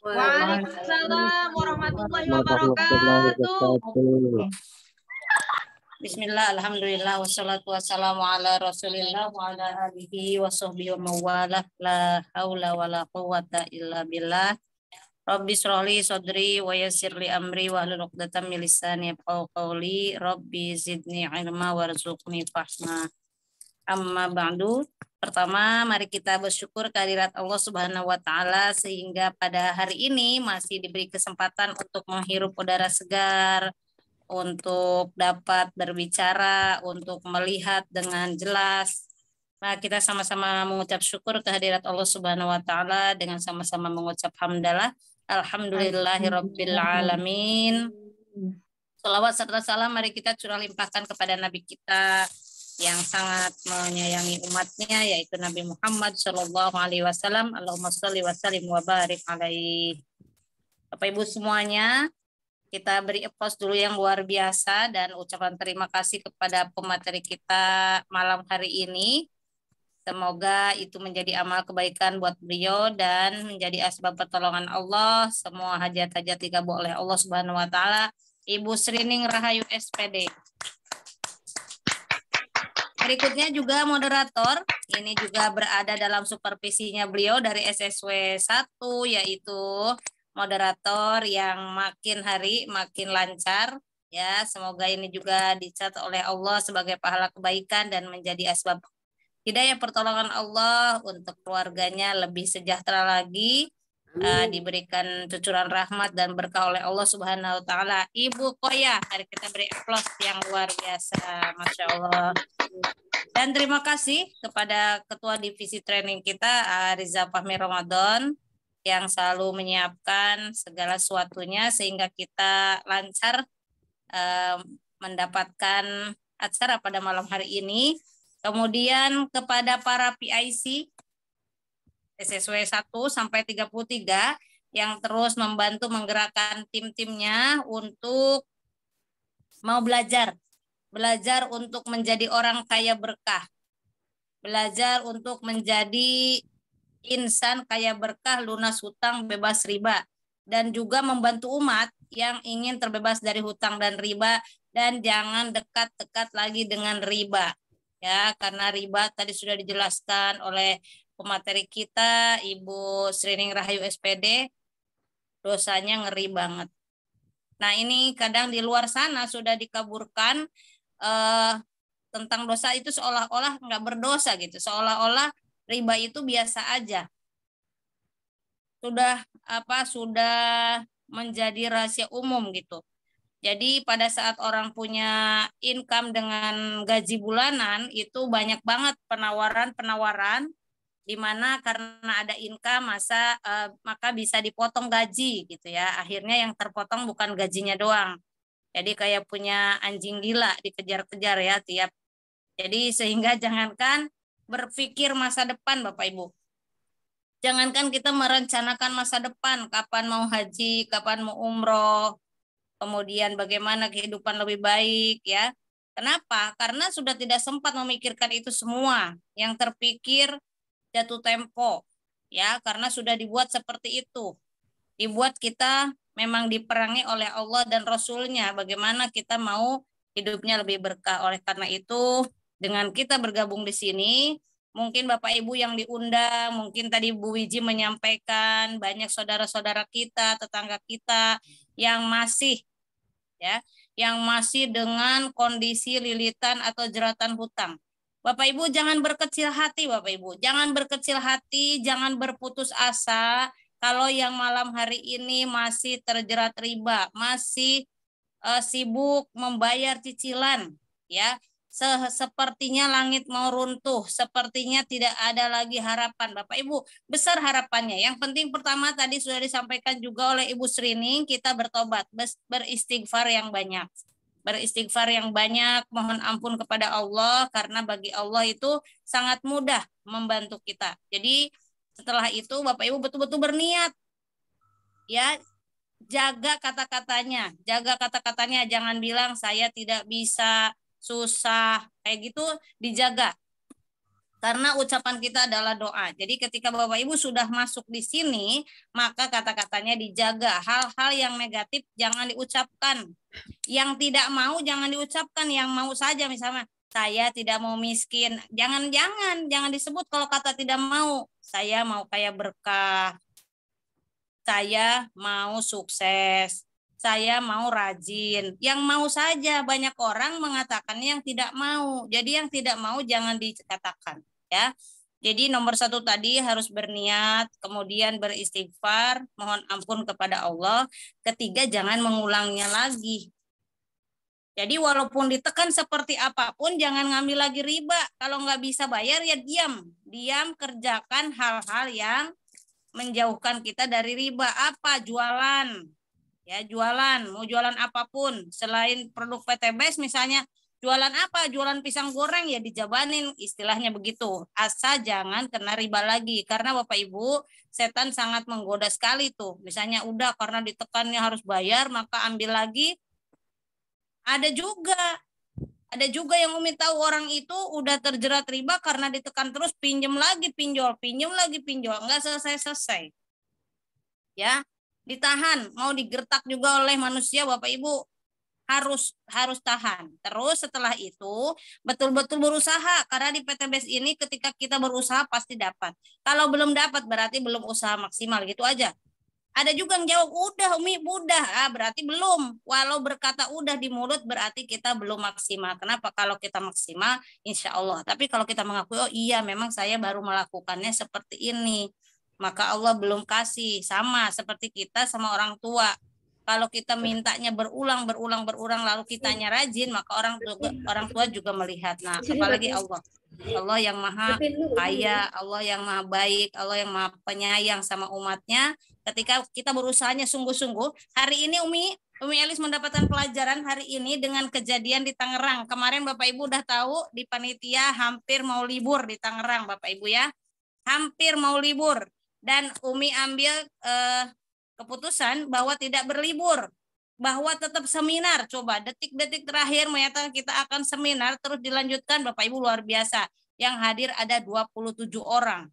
Waalaikumsalam warahmatullahi wabarakatuh. Bismillah, alhamdulillah, wassalatu wassalamu ala rasulillah wa ala alihi wa sahbihi wa mawalah, la hawla wa la quwwata illa billah. Rabbi shrahli sadri wa yassirli amri wa hlul 'uqdatam min lisani yafqahu qawli. Rabbi zidni ilma warzuqni fahma. Amma ba'du. Pertama, mari kita bersyukur kehadirat Allah Subhanahu wa taala sehingga pada hari ini masih diberi kesempatan untuk menghirup udara segar, untuk dapat berbicara, untuk melihat dengan jelas. Nah, kita sama-sama mengucap syukur kehadirat Allah Subhanahu wa taala dengan sama-sama mengucap hamdalah. Alhamdulillahirabbil alamin. Shalawat serta salam mari kita curah limpahkan kepada Nabi kita yang sangat menyayangi umatnya, yaitu Nabi Muhammad Shallallahu Alaihi Wasallam. Allahumma sholli wa sallim wa barik alaihi. Bapak Ibu semuanya, kita beri applause dulu yang luar biasa dan ucapan terima kasih kepada pemateri kita malam hari ini. Semoga itu menjadi amal kebaikan buat beliau dan menjadi asbab pertolongan Allah. Semua hajat-hajat dikabul oleh Allah Subhanahu wa taala. Ibu Srining Rahayu SPD. Berikutnya juga moderator, ini juga berada dalam supervisinya beliau dari SSW 1, yaitu moderator yang makin hari makin lancar. Ya, semoga ini juga dicatat oleh Allah sebagai pahala kebaikan dan menjadi asbab hidayah pertolongan Allah untuk keluarganya lebih sejahtera lagi, diberikan cucuran rahmat dan berkah oleh Allah Subhanahu wa taala. Ibu Koya, mari kita beri aplaus yang luar biasa, Masya Allah. Dan terima kasih kepada Ketua Divisi Training kita, Riza Fahmi Ramadan, yang selalu menyiapkan segala sesuatunya sehingga kita lancar mendapatkan acara pada malam hari ini. Kemudian kepada para PIC SSW 1 sampai 33 yang terus membantu menggerakkan tim-timnya untuk mau belajar untuk menjadi orang kaya berkah, belajar untuk menjadi insan kaya berkah, lunas hutang, bebas riba, dan juga membantu umat yang ingin terbebas dari hutang dan riba, dan jangan dekat-dekat lagi dengan riba. Ya, karena riba tadi sudah dijelaskan oleh pemateri kita, Ibu Srining Rahayu SPD, dosanya ngeri banget. Nah, ini kadang di luar sana sudah dikaburkan tentang dosa itu seolah-olah nggak berdosa gitu, seolah-olah riba itu biasa aja. Sudah menjadi rahasia umum gitu. Jadi pada saat orang punya income dengan gaji bulanan itu banyak banget penawaran-penawaran di mana karena ada income maka bisa dipotong gaji gitu ya. Akhirnya yang terpotong bukan gajinya doang. Jadi kayak punya anjing gila dikejar-kejar ya tiap. Jadi sehingga jangankan berpikir masa depan Bapak Ibu. Jangankan kita merencanakan masa depan, kapan mau haji, kapan mau umroh, kemudian bagaimana kehidupan lebih baik ya. Kenapa? Karena sudah tidak sempat memikirkan itu semua. Yang terpikir jatuh tempo ya, karena sudah dibuat seperti itu. Dibuat kita memang diperangi oleh Allah dan Rasul-Nya bagaimana kita mau hidupnya lebih berkah. Oleh karena itu, dengan kita bergabung di sini, mungkin Bapak Ibu yang diundang, mungkin tadi Bu Wiji menyampaikan banyak saudara-saudara kita, tetangga kita yang masih dengan kondisi lilitan atau jeratan hutang. Bapak Ibu jangan berkecil hati, Bapak Ibu. Jangan berkecil hati, jangan berputus asa kalau yang malam hari ini masih terjerat riba, masih sibuk membayar cicilan, ya. Sepertinya langit mau runtuh, sepertinya tidak ada lagi harapan. Bapak Ibu, besar harapannya. Yang penting pertama tadi sudah disampaikan juga oleh Ibu Srining, kita bertobat, beristighfar yang banyak. Beristighfar yang banyak, mohon ampun kepada Allah, karena bagi Allah itu sangat mudah membantu kita. Jadi setelah itu Bapak Ibu betul-betul berniat, ya, jaga kata-katanya, jangan bilang saya tidak bisa, susah, kayak gitu dijaga. Karena ucapan kita adalah doa. Jadi ketika Bapak Ibu sudah masuk di sini, maka kata-katanya dijaga. Hal-hal yang negatif jangan diucapkan. Yang tidak mau jangan diucapkan, yang mau saja misalnya saya tidak mau miskin. Jangan disebut kalau kata tidak mau. Saya mau kaya berkah. Saya mau sukses. Saya mau rajin, yang mau saja. Banyak orang mengatakan yang tidak mau. Jadi yang tidak mau jangan dikatakan, ya. Jadi nomor 1 tadi harus berniat, kemudian beristighfar, mohon ampun kepada Allah. Ketiga, jangan mengulangnya lagi. Jadi walaupun ditekan seperti apapun, jangan ngambil lagi riba. Kalau nggak bisa bayar ya diam, kerjakan hal-hal yang menjauhkan kita dari riba. Apa? Jualan. Ya, jualan, mau jualan apapun selain produk PTBS misalnya, jualan apa? Jualan pisang goreng ya dijabanin, istilahnya begitu. Asal jangan kena riba lagi, karena Bapak Ibu, setan sangat menggoda sekali tuh. Misalnya udah karena ditekannya harus bayar, maka ambil lagi. Ada juga yang Umi tahu orang itu udah terjerat riba karena ditekan terus, pinjam lagi pinjol, nggak selesai. Ya. Ditahan, mau digertak juga oleh manusia, Bapak Ibu harus tahan. Terus setelah itu betul-betul berusaha, karena di PTBS ini ketika kita berusaha pasti dapat. Kalau belum dapat berarti belum usaha maksimal, gitu aja. Ada juga yang jawab udah Umi, udah, berarti belum. Walau berkata udah di mulut berarti kita belum maksimal. Kenapa? Kalau kita maksimal insya Allah. Tapi kalau kita mengakui, oh iya memang saya baru melakukannya seperti ini, maka Allah belum kasih. Sama seperti kita sama orang tua. Kalau kita mintanya berulang lalu kitanya rajin, maka orang tua juga melihat. Nah, apalagi Allah. Allah yang maha kaya, Allah yang maha baik, Allah yang maha penyayang sama umatnya. Ketika kita berusahanya sungguh-sungguh, hari ini Umi Umi Elis mendapatkan pelajaran hari ini dengan kejadian di Tangerang. Kemarin Bapak Ibu udah tahu di panitia hampir mau libur di Tangerang Bapak Ibu ya. Hampir mau libur. Dan Umi ambil keputusan bahwa tidak berlibur. Bahwa tetap seminar. Coba detik-detik terakhir menyatakan kita akan seminar terus dilanjutkan. Bapak Ibu luar biasa. Yang hadir ada 27 orang.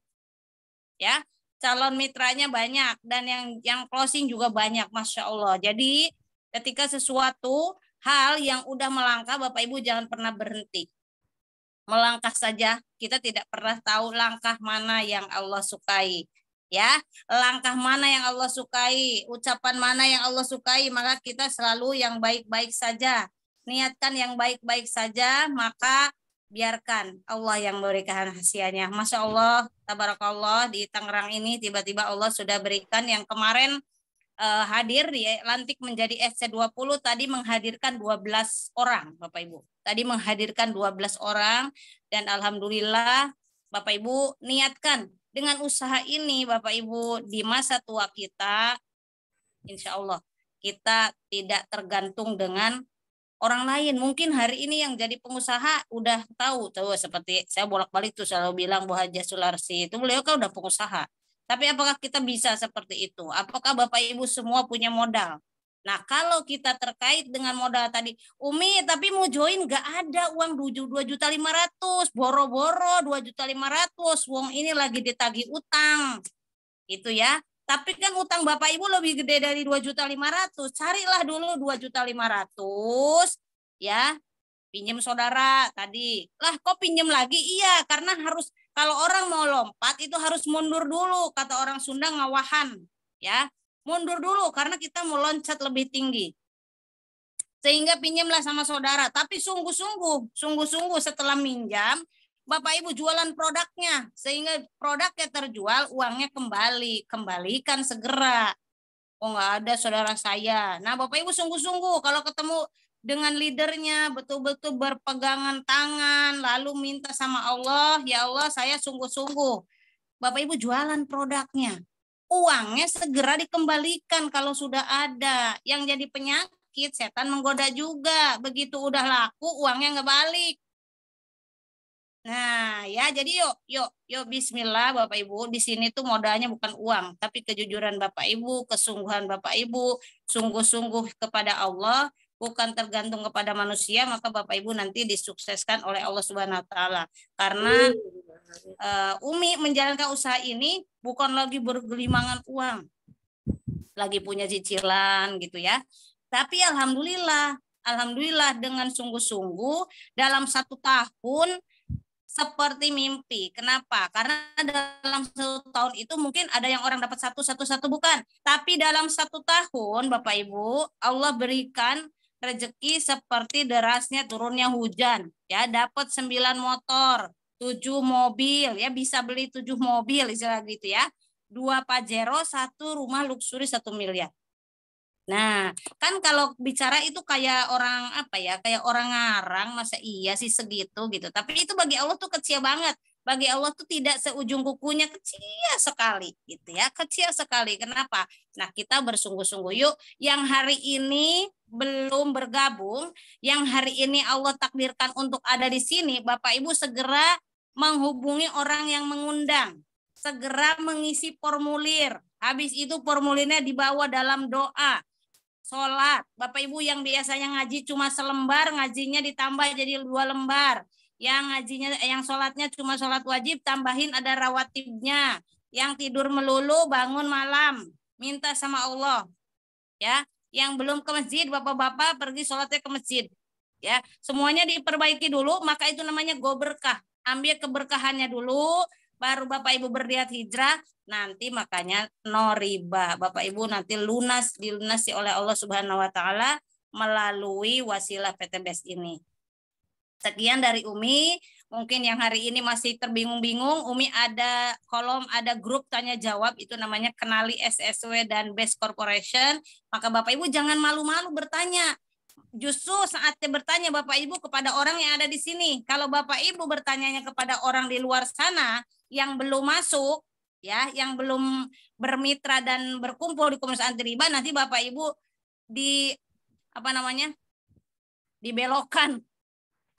Ya, calon mitranya banyak dan yang closing juga banyak, Masya Allah. Jadi ketika sesuatu hal yang udah melangkah, Bapak Ibu jangan pernah berhenti. Melangkah saja, kita tidak pernah tahu langkah mana yang Allah sukai. Ya, langkah mana yang Allah sukai, ucapan mana yang Allah sukai, maka kita selalu yang baik-baik saja. Niatkan yang baik-baik saja, maka biarkan Allah yang memberikan hasilnya. Masya Allah, tabarakallah, di Tangerang ini tiba-tiba Allah sudah berikan yang kemarin hadir dilantik menjadi SC20 tadi menghadirkan 12 orang Bapak Ibu. Tadi menghadirkan 12 orang dan alhamdulillah Bapak Ibu niatkan dengan usaha ini Bapak Ibu di masa tua kita insya Allah kita tidak tergantung dengan orang lain. Mungkin hari ini yang jadi pengusaha udah tahu seperti saya bolak-balik tuh selalu bilang Bu Haja Sularsi itu beliau kan udah pengusaha. Tapi apakah kita bisa seperti itu? Apakah Bapak Ibu semua punya modal? Nah, kalau kita terkait dengan modal tadi, Umi tapi mau join nggak ada uang 2.500.000, boro-boro 2.500.000, uang ini lagi ditagih utang. Itu ya. Tapi kan utang Bapak Ibu lebih gede dari 2.500.000. Carilah dulu 2.500.000 ya. Pinjam saudara tadi. Lah kok pinjam lagi? Iya, karena harus kalau orang mau lompat itu harus mundur dulu, kata orang Sunda ngawahan, ya. Mundur dulu karena kita mau loncat lebih tinggi. Sehingga pinjamlah sama saudara, tapi sungguh-sungguh setelah minjam Bapak Ibu jualan produknya sehingga produknya terjual, uangnya kembalikan segera. Oh nggak ada saudara saya. Nah Bapak Ibu sungguh-sungguh kalau ketemu dengan leadernya betul-betul berpegangan tangan lalu minta sama Allah, ya Allah saya sungguh-sungguh. Bapak Ibu jualan produknya. Uangnya segera dikembalikan kalau sudah ada. Yang jadi penyakit setan menggoda juga. Begitu udah laku uangnya nggak balik. Nah, ya jadi yuk bismillah Bapak Ibu. Di sini tuh modalnya bukan uang, tapi kejujuran Bapak Ibu, kesungguhan Bapak Ibu, sungguh-sungguh kepada Allah, bukan tergantung kepada manusia, maka Bapak Ibu nanti disukseskan oleh Allah Subhanahu wa taala. Karena Umi menjalankan usaha ini bukan lagi bergelimangan uang. Lagi punya cicilan gitu ya. Tapi alhamdulillah dengan sungguh-sungguh dalam 1 tahun seperti mimpi. Kenapa? Karena dalam 1 tahun itu mungkin ada yang orang dapat satu bukan. Tapi dalam 1 tahun Bapak Ibu Allah berikan rezeki seperti derasnya turunnya hujan. Ya dapat 9 motor, 7 mobil. Ya bisa beli 7 mobil istilah gitu ya. 2 Pajero, 1 rumah luksuri 1 miliar. Nah, kan kalau bicara itu kayak orang apa ya, kayak orang ngarang, masa iya sih segitu gitu. Tapi itu bagi Allah tuh kecil banget. Bagi Allah tuh tidak seujung kukunya, kecil sekali gitu ya, kecil sekali. Kenapa? Nah, kita bersungguh-sungguh yuk. Yang hari ini belum bergabung, yang hari ini Allah takdirkan untuk ada di sini, Bapak Ibu segera menghubungi orang yang mengundang. Segera mengisi formulir. Habis itu formulirnya dibawa dalam doa. Sholat, Bapak Ibu yang biasanya ngaji cuma selembar, ngajinya ditambah jadi 2 lembar. Yang ngajinya, yang sholatnya cuma sholat wajib, tambahin ada rawatibnya. Yang tidur melulu, bangun malam, minta sama Allah. Ya, yang belum ke masjid, bapak-bapak pergi sholatnya ke masjid. Ya, semuanya diperbaiki dulu, maka itu namanya go berkah. Ambil keberkahannya dulu, baru Bapak Ibu berniat hijrah. Nanti makanya no riba. Bapak Ibu nanti dilunasi oleh Allah Subhanahu wa taala melalui wasilah PTBS ini. Sekian dari Umi. Mungkin yang hari ini masih terbingung-bingung, Umi ada kolom, ada grup tanya jawab, itu namanya kenali SSW dan Best Corporation. Maka Bapak Ibu jangan malu-malu bertanya. Justru saatnya bertanya Bapak Ibu kepada orang yang ada di sini. Kalau Bapak Ibu bertanyanya kepada orang di luar sana yang belum masuk, ya, yang belum bermitra dan berkumpul di komunitas anti riba, nanti Bapak Ibu dibelokkan.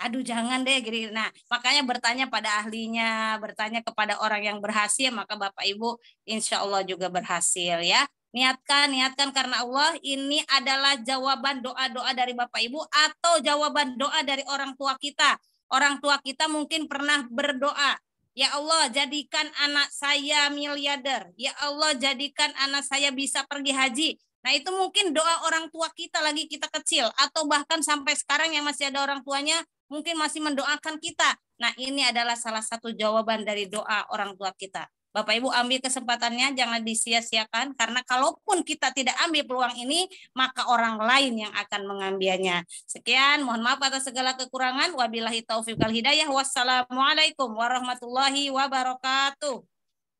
Aduh jangan deh gitu. Nah, makanya bertanya pada ahlinya, bertanya kepada orang yang berhasil, maka Bapak Ibu insya Allah juga berhasil ya. Niatkan karena Allah, ini adalah jawaban doa-doa dari Bapak Ibu atau jawaban doa dari orang tua kita. Orang tua kita mungkin pernah berdoa, ya Allah jadikan anak saya miliarder, ya Allah jadikan anak saya bisa pergi haji. Nah itu mungkin doa orang tua kita lagi kita kecil, atau bahkan sampai sekarang yang masih ada orang tuanya, mungkin masih mendoakan kita. Nah ini adalah salah satu jawaban dari doa orang tua kita. Bapak Ibu ambil kesempatannya, jangan disia-siakan, karena kalaupun kita tidak ambil peluang ini, maka orang lain yang akan mengambilnya. Sekian, mohon maaf atas segala kekurangan. Wabillahi taufiq wal hidayah. Wassalamualaikum warahmatullahi wabarakatuh.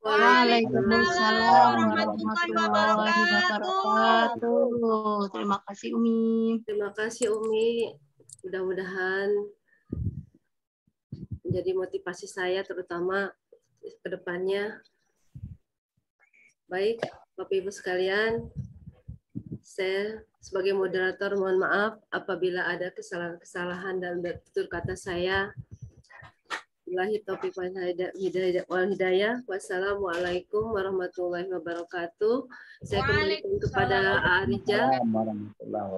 Waalaikumsalam warahmatullahi wabarakatuh. Terima kasih Umi. Terima kasih Umi. Mudah-mudahan menjadi motivasi saya terutama ke depannya. Baik, Bapak Ibu sekalian, saya sebagai moderator mohon maaf apabila ada kesalahan dan tutur kata saya. Billahi taufiq wal hidayah. Wassalamualaikum warahmatullahi wabarakatuh. Saya kembalikan kepada Arija. Warahmatullahi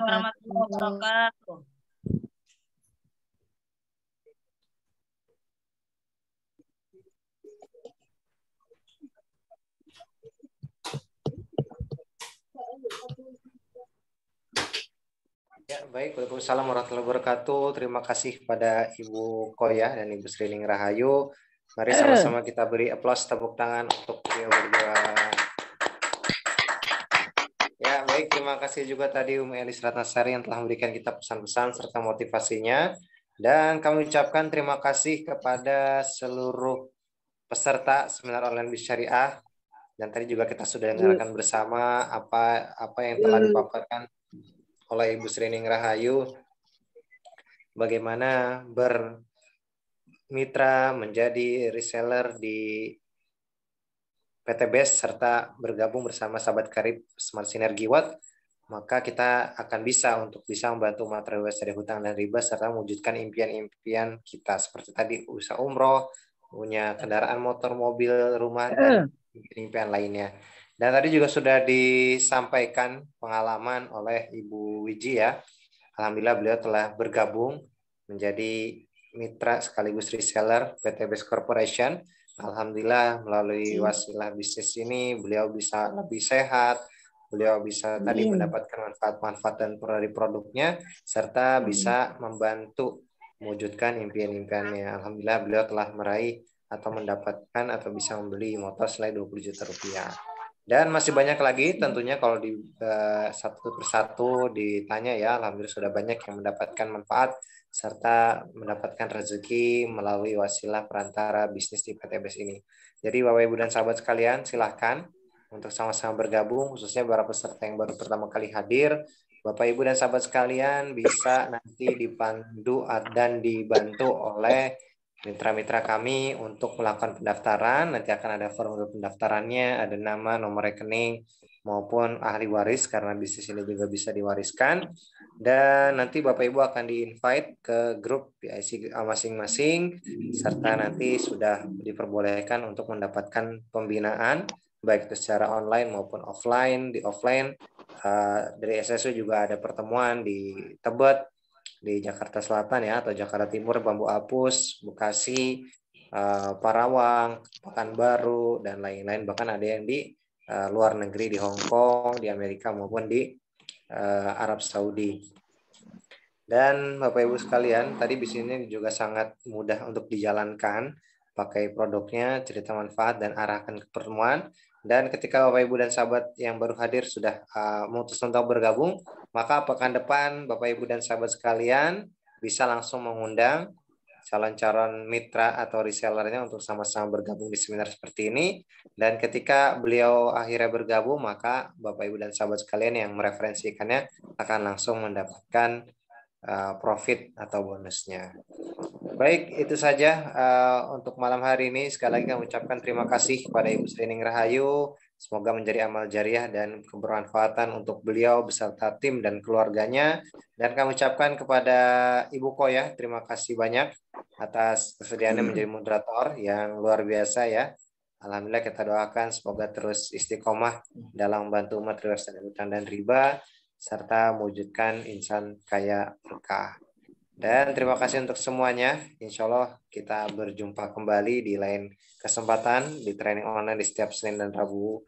wabarakatuh. Ya, baik. Waalaikumsalam warahmatullahi wabarakatuh. Terima kasih kepada Ibu Koya dan Ibu Srining Rahayu. Mari sama-sama kita beri aplaus tepuk tangan untuk beliau berdua. Ya, baik. Terima kasih juga tadi Umi Elis Ratnasari yang telah memberikan kita pesan-pesan serta motivasinya. Dan kami ucapkan terima kasih kepada seluruh peserta seminar online bis syariah. Dan tadi juga kita sudah dengarkan bersama apa yang telah dipaparkan oleh Ibu Srining Rahayu, bagaimana bermitra menjadi reseller di PT BES serta bergabung bersama sahabat karib Smart Sinergi Watt, maka kita akan bisa membantu materi bebas dari hutang dan riba serta mewujudkan impian-impian kita seperti tadi usaha umroh, punya kendaraan motor, mobil, rumah, dan impian lainnya. Dan tadi juga sudah disampaikan pengalaman oleh Ibu Wiji ya. Alhamdulillah beliau telah bergabung menjadi mitra sekaligus reseller PT BES Corporation. Alhamdulillah melalui wasilah bisnis ini beliau bisa lebih sehat, beliau bisa tadi mendapatkan manfaat-manfaat dan dari produknya, serta bisa membantu mewujudkan impian-impiannya. Alhamdulillah beliau telah meraih atau mendapatkan atau bisa membeli motor senilai 20 juta rupiah. Dan masih banyak lagi tentunya kalau di satu persatu ditanya ya, alhamdulillah sudah banyak yang mendapatkan manfaat serta mendapatkan rezeki melalui wasilah perantara bisnis di PT BES ini. Jadi Bapak Ibu dan sahabat sekalian silahkan untuk sama-sama bergabung, khususnya para peserta yang baru pertama kali hadir. Bapak Ibu dan sahabat sekalian bisa nanti dipandu dan dibantu oleh mitra-mitra kami untuk melakukan pendaftaran. Nanti akan ada formulir pendaftarannya, ada nama, nomor rekening, maupun ahli waris karena bisnis ini juga bisa diwariskan. Dan nanti Bapak Ibu akan di-invite ke grup PIC masing-masing, serta nanti sudah diperbolehkan untuk mendapatkan pembinaan, baik itu secara online maupun offline. Di offline, dari SSU juga ada pertemuan di Tebet, di Jakarta Selatan ya, atau Jakarta Timur, Bambu Apus, Bekasi, Parawang, Pekanbaru, dan lain-lain. Bahkan ada yang di luar negeri, di Hong Kong, di Amerika, maupun di Arab Saudi. Dan Bapak Ibu sekalian, tadi bisnis ini juga sangat mudah untuk dijalankan, pakai produknya, cerita manfaat, dan arahkan ke pertemuan. Dan ketika Bapak Ibu dan sahabat yang baru hadir sudah memutus untuk bergabung, maka pekan depan Bapak Ibu dan sahabat sekalian bisa langsung mengundang calon-calon mitra atau resellernya untuk sama-sama bergabung di seminar seperti ini. Dan ketika beliau akhirnya bergabung, maka Bapak Ibu dan sahabat sekalian yang mereferensikannya akan langsung mendapatkan profit atau bonusnya. Baik, itu saja untuk malam hari ini. Sekali lagi kami ucapkan terima kasih kepada Ibu Srining Rahayu Semoga menjadi amal jariah dan kebermanfaatan untuk beliau beserta tim dan keluarganya. Dan kami ucapkan kepada Ibu Koyah, terima kasih banyak atas kesediaannya menjadi moderator yang luar biasa ya. Alhamdulillah kita doakan semoga terus istiqomah dalam membantu umat dari hutang dan riba, serta mewujudkan insan kaya berkah. Dan terima kasih untuk semuanya. Insya Allah kita berjumpa kembali di lain kesempatan di training online di setiap Senin dan Rabu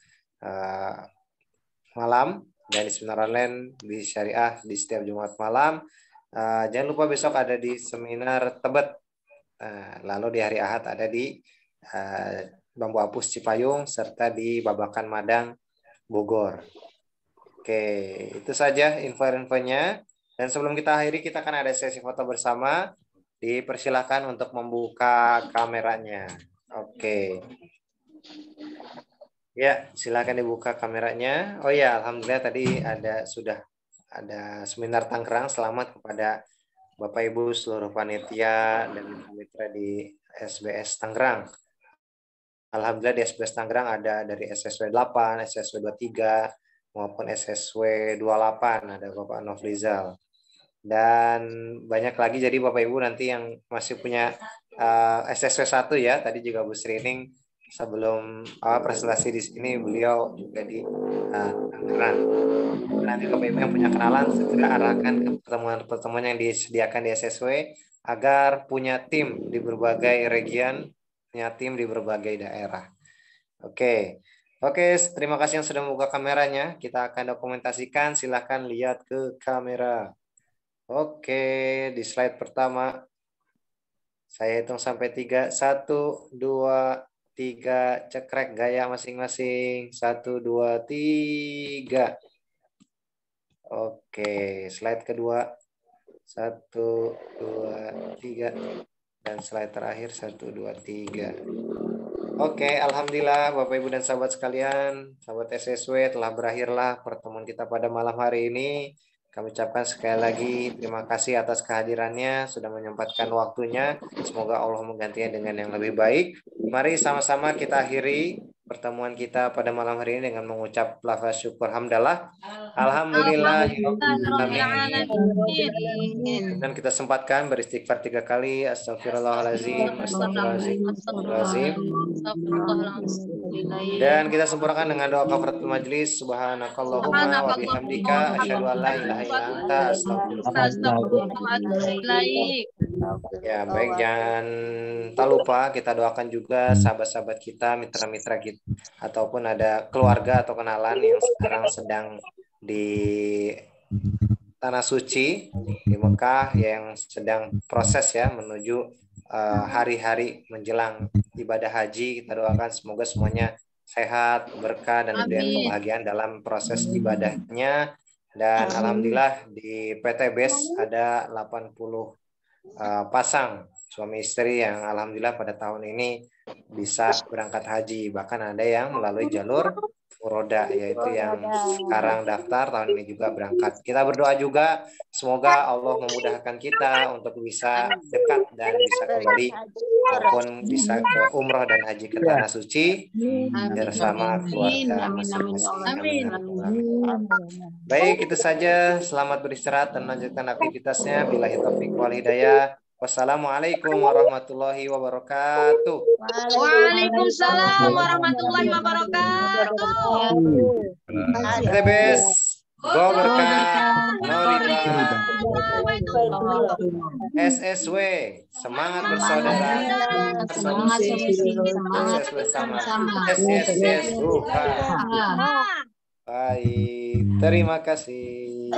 malam, dan di seminar online di Syariah di setiap Jumat malam. Jangan lupa besok ada di seminar Tebet. Lalu di hari Ahad ada di Bambu Apus Cipayung serta di Babakan Madang Bogor. Oke, itu saja info-infonya. Dan sebelum kita akhiri, kita akan ada sesi foto bersama. Dipersilakan untuk membuka kameranya. Oke. Ya, silakan dibuka kameranya. Oh ya, alhamdulillah tadi sudah ada seminar Tangerang. Selamat kepada Bapak Ibu seluruh panitia dan mitra di SBS Tangerang. Alhamdulillah di SBS Tangerang ada dari SSW 8, SSW 23 maupun SSW 28, ada Bapak Nofrizal. Dan banyak lagi, jadi Bapak Ibu nanti yang masih punya SSW 1 ya, tadi juga Bu Srining sebelum presentasi di sini beliau juga di Tangerang. Nanti Bapak Ibu yang punya kenalan segera arahkan ke pertemuan-pertemuan yang disediakan di SSW agar punya tim di berbagai region, punya tim di berbagai daerah. Oke, terima kasih yang sudah membuka kameranya. Kita akan dokumentasikan, silahkan lihat ke kamera. Oke, di slide pertama saya hitung sampai 3. 1, 2, 3, cekrek gaya masing-masing. 1, 2, 3. Oke, slide kedua. 1, 2, 3. Dan slide terakhir 1, 2, 3. Oke, alhamdulillah Bapak Ibu dan sahabat sekalian, sahabat SSW, telah berakhirlah pertemuan kita pada malam hari ini. Kami ucapkan sekali lagi terima kasih atas kehadirannya, sudah menyempatkan waktunya. Semoga Allah menggantinya dengan yang lebih baik. Mari sama-sama kita akhiri pertemuan kita pada malam hari ini dengan mengucap lafaz syukur hamdalah. Alhamdulillah. Dan kita sempatkan beristighfar 3 kali. Astagfirullahaladzim, astagfirullahaladzim. Dan kita sempurnakan dengan doa kafaratul majlis. Subhanakallahumma wa bihamdika asyhadu an la ilaha illa anta astaghfiruka. Ya, baik, jangan tak lupa kita doakan juga sahabat-sahabat kita, mitra-mitra kita, ataupun ada keluarga atau kenalan yang sekarang sedang di Tanah Suci di Mekah yang sedang proses ya menuju hari-hari menjelang ibadah haji. Kita doakan semoga semuanya sehat, berkah, dan diberikan kebahagiaan dalam proses ibadahnya. Dan alhamdulillah di PTBS ada 80 pasang suami istri yang alhamdulillah pada tahun ini bisa berangkat haji. Bahkan ada yang melalui jalur roda, yaitu yang sekarang daftar tahun ini juga berangkat. Kita berdoa juga semoga Allah memudahkan kita untuk bisa dekat dan bisa kembali maupun bisa ke umroh dan haji ke Tanah Suci bersama keluarga masing-masing. Baik, itu saja. Selamat beristirahat dan lanjutkan aktivitasnya. Billahi taufiq wal hidayah. Wassalamualaikum warahmatullahi wabarakatuh. Waalaikumsalam warahmatullahi wabarakatuh. PTBS, go berkah, no riba. SSW, semangat bersaudara. Sukses bersama. SSS, bukan. Baik, terima kasih.